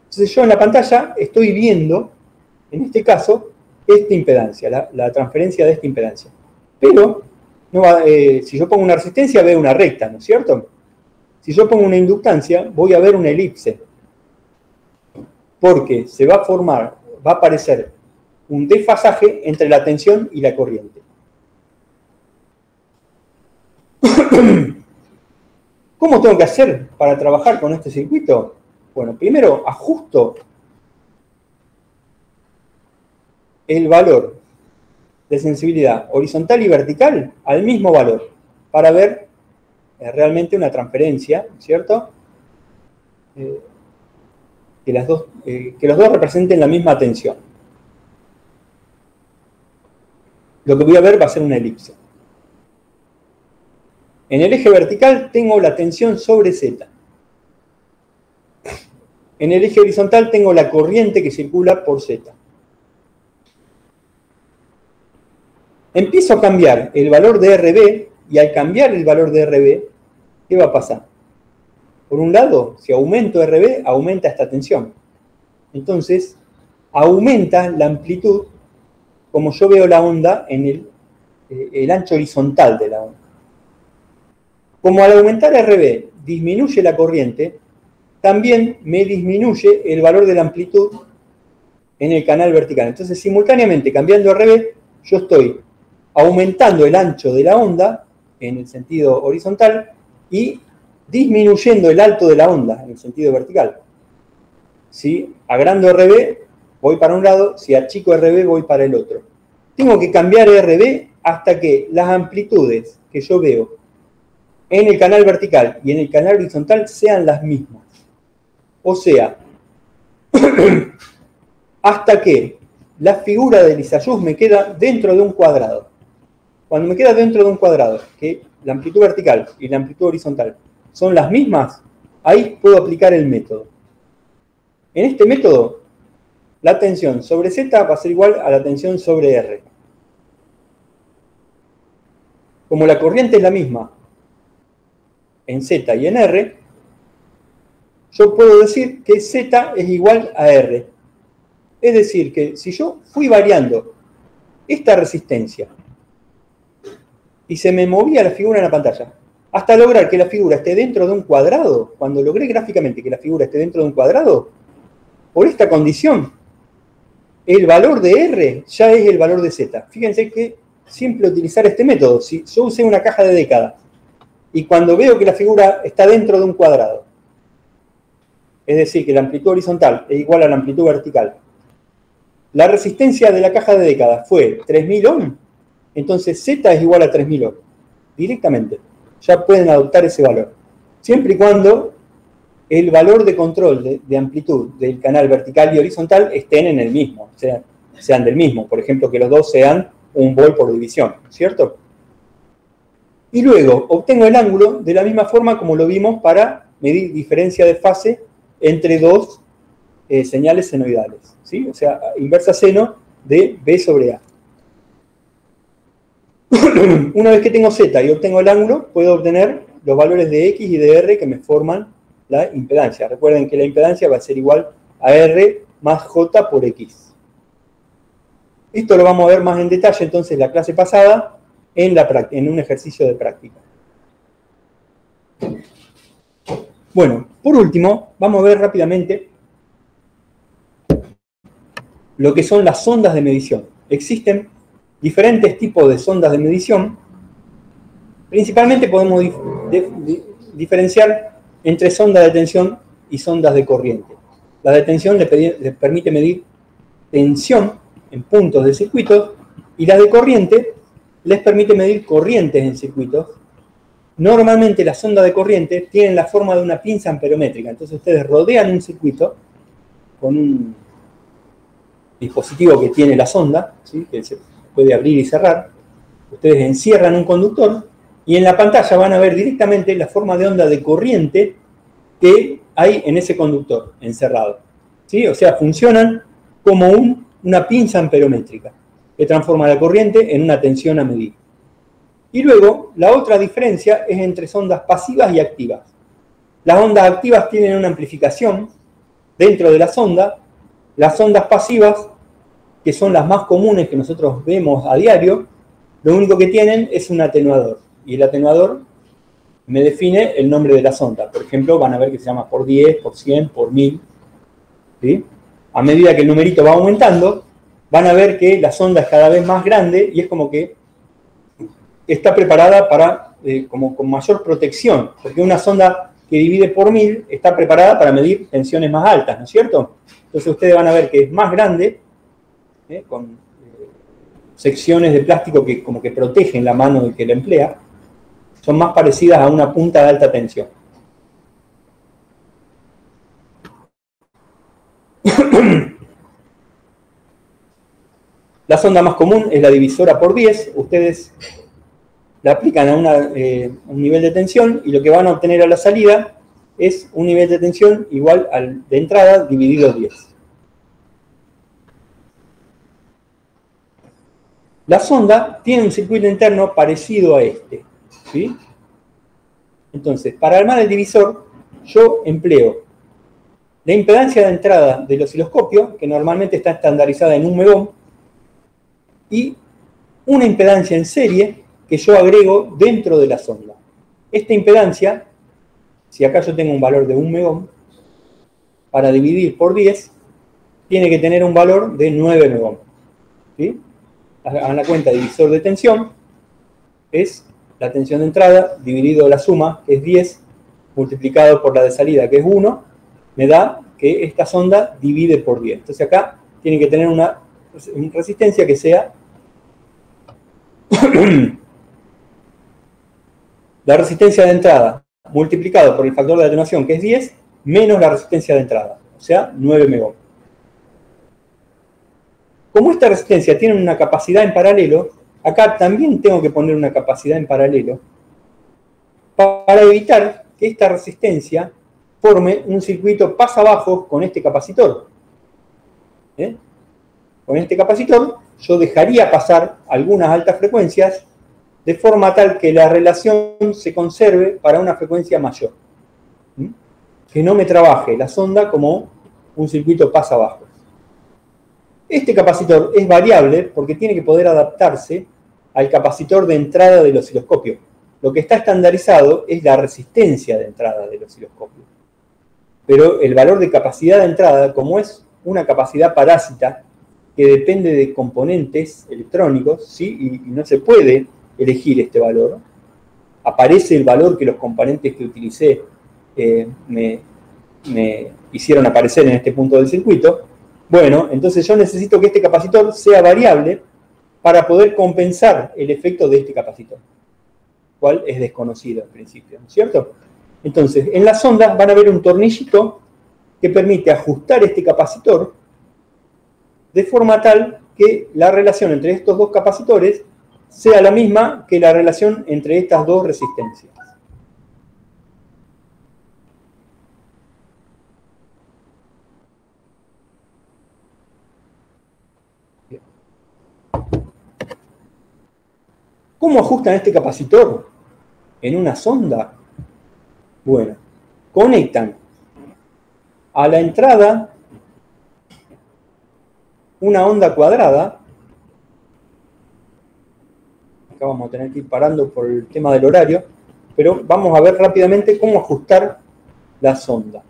Entonces yo en la pantalla estoy viendo, en este caso, esta impedancia, la transferencia de esta impedancia. Pero, si yo pongo una resistencia, veo una recta, ¿no es cierto? Si yo pongo una inductancia, voy a ver una elipse. Porque se va a formar, va a aparecer un desfasaje entre la tensión y la corriente. ¿Cómo tengo que hacer para trabajar con este circuito? Bueno, primero ajusto el valor de sensibilidad horizontal y vertical al mismo valor para ver realmente una transferencia, ¿cierto? Que los dos representen la misma tensión. Lo que voy a ver va a ser una elipse. En el eje vertical tengo la tensión sobre Z. En el eje horizontal tengo la corriente que circula por Z. Empiezo a cambiar el valor de RB, y al cambiar el valor de RB, ¿qué va a pasar? Por un lado, si aumento RB, aumenta esta tensión. Entonces, aumenta la amplitud, como yo veo la onda en el ancho horizontal de la onda. Como al aumentar RB disminuye la corriente, también me disminuye el valor de la amplitud en el canal vertical. Entonces, simultáneamente, cambiando RB, yo estoy aumentando el ancho de la onda en el sentido horizontal y disminuyendo el alto de la onda en el sentido vertical. Si agrando RB, voy para un lado, si achico RB, voy para el otro. Tengo que cambiar RB hasta que las amplitudes que yo veo en el canal vertical y en el canal horizontal sean las mismas. O sea, hasta que la figura de Lissajous me queda dentro de un cuadrado. Cuando me queda dentro de un cuadrado, que la amplitud vertical y la amplitud horizontal son las mismas, ahí puedo aplicar el método. En este método, la tensión sobre Z va a ser igual a la tensión sobre R. Como la corriente es la misma en Z y en R, yo puedo decir que Z es igual a R. Es decir, que si yo fui variando esta resistencia y se me movía la figura en la pantalla, hasta lograr que la figura esté dentro de un cuadrado, cuando logré gráficamente que la figura esté dentro de un cuadrado, por esta condición, el valor de R ya es el valor de Z. Fíjense que simple utilizar este método. Si yo usé una caja de décadas y cuando veo que la figura está dentro de un cuadrado, es decir, que la amplitud horizontal es igual a la amplitud vertical, la resistencia de la caja de décadas fue 3000 ohm, entonces Z es igual a 3000 ohm. Directamente. Ya pueden adoptar ese valor. Siempre y cuando el valor de control de amplitud del canal vertical y horizontal estén en el mismo, sean del mismo. Por ejemplo, que los dos sean 1 volt por división, ¿cierto? Y luego obtengo el ángulo de la misma forma como lo vimos para medir diferencia de fase entre dos señales senoidales, ¿sí? O sea, inversa seno de B sobre A. Una vez que tengo Z y obtengo el ángulo, puedo obtener los valores de X y de R que me forman la impedancia. Recuerden que la impedancia va a ser igual a R más J por X. Esto lo vamos a ver más en detalle entonces la clase pasada en un ejercicio de práctica. Bueno, por último, vamos a ver rápidamente lo que son las sondas de medición. Existen diferentes tipos de sondas de medición. Principalmente podemos diferenciar entre sondas de tensión y sondas de corriente. La de tensión le permite medir tensión en puntos de circuitos y la de corriente les permite medir corrientes en circuitos. Normalmente las sondas de corriente tienen la forma de una pinza amperométrica. Entonces ustedes rodean un circuito con un dispositivo que tiene la sonda, ¿sí?, que se puede abrir y cerrar. Ustedes encierran un conductor y en la pantalla van a ver directamente la forma de onda de corriente que hay en ese conductor encerrado, ¿sí? O sea, funcionan como una pinza amperométrica que transforma la corriente en una tensión a medir. Y luego, la otra diferencia es entre sondas pasivas y activas. Las ondas activas tienen una amplificación dentro de la sonda. Las ondas pasivas, que son las más comunes que nosotros vemos a diario, lo único que tienen es un atenuador. Y el atenuador me define el nombre de la sonda. Por ejemplo, van a ver que se llama por 10, por 100, por 1000. ¿Sí? A medida que el numerito va aumentando, van a ver que la sonda es cada vez más grande y es como que está preparada para, como con mayor protección, porque una sonda que divide por 1000 está preparada para medir tensiones más altas, ¿no es cierto? Entonces ustedes van a ver que es más grande, con secciones de plástico que como que protegen la mano del que la emplea, son más parecidas a una punta de alta tensión. La sonda más común es la divisora por 10. Ustedes la aplican a un nivel de tensión y lo que van a obtener a la salida es un nivel de tensión igual al de entrada dividido 10. La sonda tiene un circuito interno parecido a este, ¿sí? Entonces, para armar el divisor, yo empleo la impedancia de entrada del osciloscopio, que normalmente está estandarizada en 1 megohm, y una impedancia en serie que yo agrego dentro de la sonda. Esta impedancia, si acá yo tengo un valor de 1 megohm, para dividir por 10, tiene que tener un valor de 9 megohm. ¿Sí? Hagan la cuenta, divisor de tensión es la tensión de entrada dividido la suma, que es 10, multiplicado por la de salida, que es 1, me da que esta sonda divide por 10. Entonces acá tiene que tener una resistencia que sea la resistencia de entrada multiplicado por el factor de atenuación, que es 10, menos la resistencia de entrada, o sea, 9 megohm. Como esta resistencia tiene una capacidad en paralelo, acá también tengo que poner una capacidad en paralelo para evitar que esta resistencia forme un circuito pas abajo con este capacitor. Con este capacitor yo dejaría pasar algunas altas frecuencias de forma tal que la relación se conserve para una frecuencia mayor. Que no me trabaje la sonda como un circuito pas abajo. Este capacitor es variable porque tiene que poder adaptarse al capacitor de entrada del osciloscopio. Lo que está estandarizado es la resistencia de entrada del osciloscopio. Pero el valor de capacidad de entrada, como es una capacidad parásita que depende de componentes electrónicos, ¿sí? y no se puede elegir este valor, aparece el valor que los componentes que utilicé me hicieron aparecer en este punto del circuito. Bueno, entonces yo necesito que este capacitor sea variable para poder compensar el efecto de este capacitor, cual es desconocido en principio, ¿no es cierto? Entonces, en las sondas van a ver un tornillito que permite ajustar este capacitor de forma tal que la relación entre estos dos capacitores sea la misma que la relación entre estas dos resistencias. ¿Cómo ajustan este capacitor en una sonda? Bueno, conectan a la entrada una onda cuadrada. Acá vamos a tener que ir parando por el tema del horario, pero vamos a ver rápidamente cómo ajustar la sonda.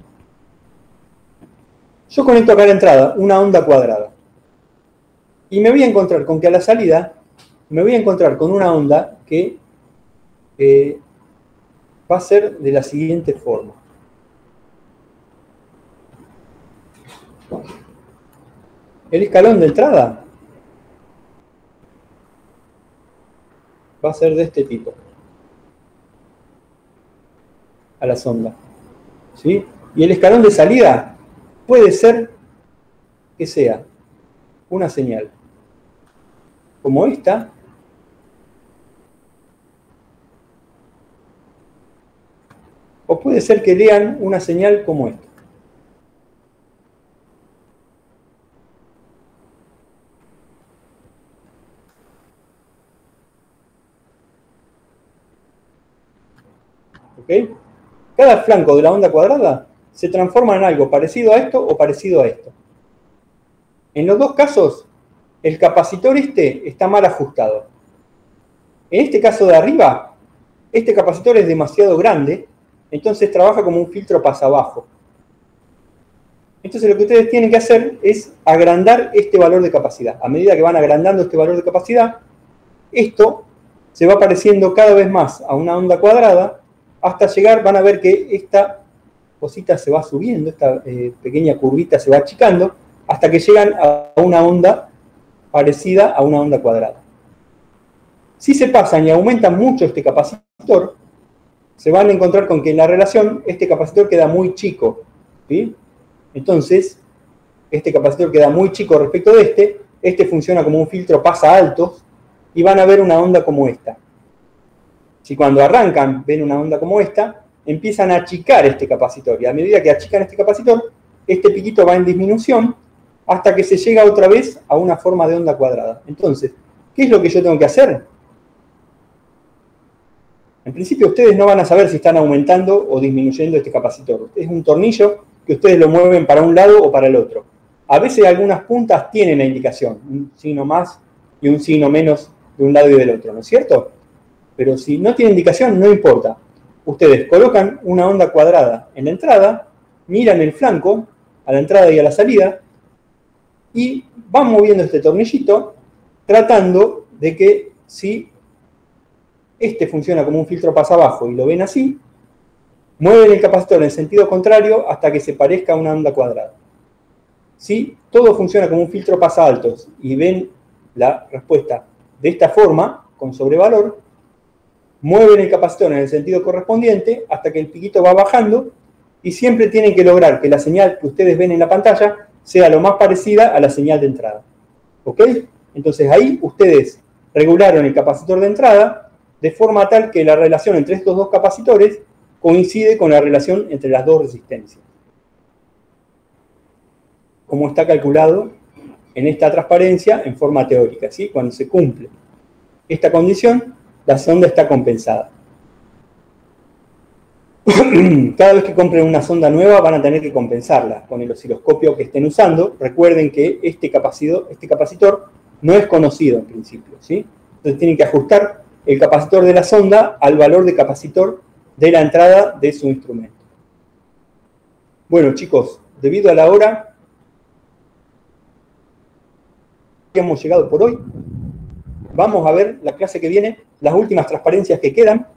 Yo conecto acá a la entrada una onda cuadrada. Y me voy a encontrar con que a la salida me voy a encontrar con una onda que va a ser de la siguiente forma. El escalón de entrada va a ser de este tipo a la sonda, ¿sí? Y el escalón de salida puede ser que sea una señal como esta, o puede ser que lean una señal como esta. ¿Ok? Cada flanco de la onda cuadrada se transforma en algo parecido a esto o parecido a esto. En los dos casos, el capacitor está mal ajustado. En este caso de arriba, este capacitor es demasiado grande, entonces trabaja como un filtro pasabajo. Entonces lo que ustedes tienen que hacer es agrandar este valor de capacidad. A medida que van agrandando este valor de capacidad, esto se va pareciendo cada vez más a una onda cuadrada, hasta llegar, van a ver que esta cosita se va subiendo, esta pequeña curvita se va achicando, hasta que llegan a una onda parecida a una onda cuadrada. Si se pasan y aumentan mucho este capacitor, se van a encontrar con que en la relación este capacitor queda muy chico, ¿sí? Entonces, este capacitor queda muy chico respecto de este funciona como un filtro pasa altos, y van a ver una onda como esta. Si cuando arrancan ven una onda como esta, empiezan a achicar este capacitor, y a medida que achican este capacitor, este piquito va en disminución, hasta que se llega otra vez a una forma de onda cuadrada. Entonces, ¿qué es lo que yo tengo que hacer? En principio ustedes no van a saber si están aumentando o disminuyendo este capacitor. Es un tornillo que ustedes lo mueven para un lado o para el otro. A veces algunas puntas tienen la indicación, un signo más y un signo menos de un lado y del otro, ¿no es cierto? Pero si no tiene indicación, no importa. Ustedes colocan una onda cuadrada en la entrada, miran el flanco, a la entrada y a la salida, y van moviendo este tornillito, tratando de que si este funciona como un filtro pasa abajo y lo ven así, mueven el capacitor en sentido contrario hasta que se parezca a una onda cuadrada. Si todo funciona como un filtro pasa altos y ven la respuesta de esta forma, con sobrevalor, mueven el capacitor en el sentido correspondiente hasta que el piquito va bajando, y siempre tienen que lograr que la señal que ustedes ven en la pantalla sea lo más parecida a la señal de entrada. ¿Ok? Entonces ahí ustedes regularon el capacitor de entrada de forma tal que la relación entre estos dos capacitores coincide con la relación entre las dos resistencias, como está calculado en esta transparencia en forma teórica, ¿sí? Cuando se cumple esta condición, la sonda está compensada. Cada vez que compren una sonda nueva van a tener que compensarla con el osciloscopio que estén usando. Recuerden que este capacitor no es conocido en principio, ¿sí? Entonces tienen que ajustar el capacitor de la sonda al valor de capacitor de la entrada de su instrumento. Bueno, chicos, debido a la hora que hemos llegado por hoy, vamos a ver la clase que viene, las últimas transparencias que quedan,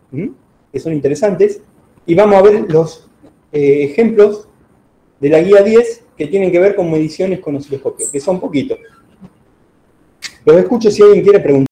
que son interesantes, y vamos a ver los ejemplos de la guía 10 que tienen que ver con mediciones con osciloscopio, que son poquitos. Los escucho si alguien quiere preguntar.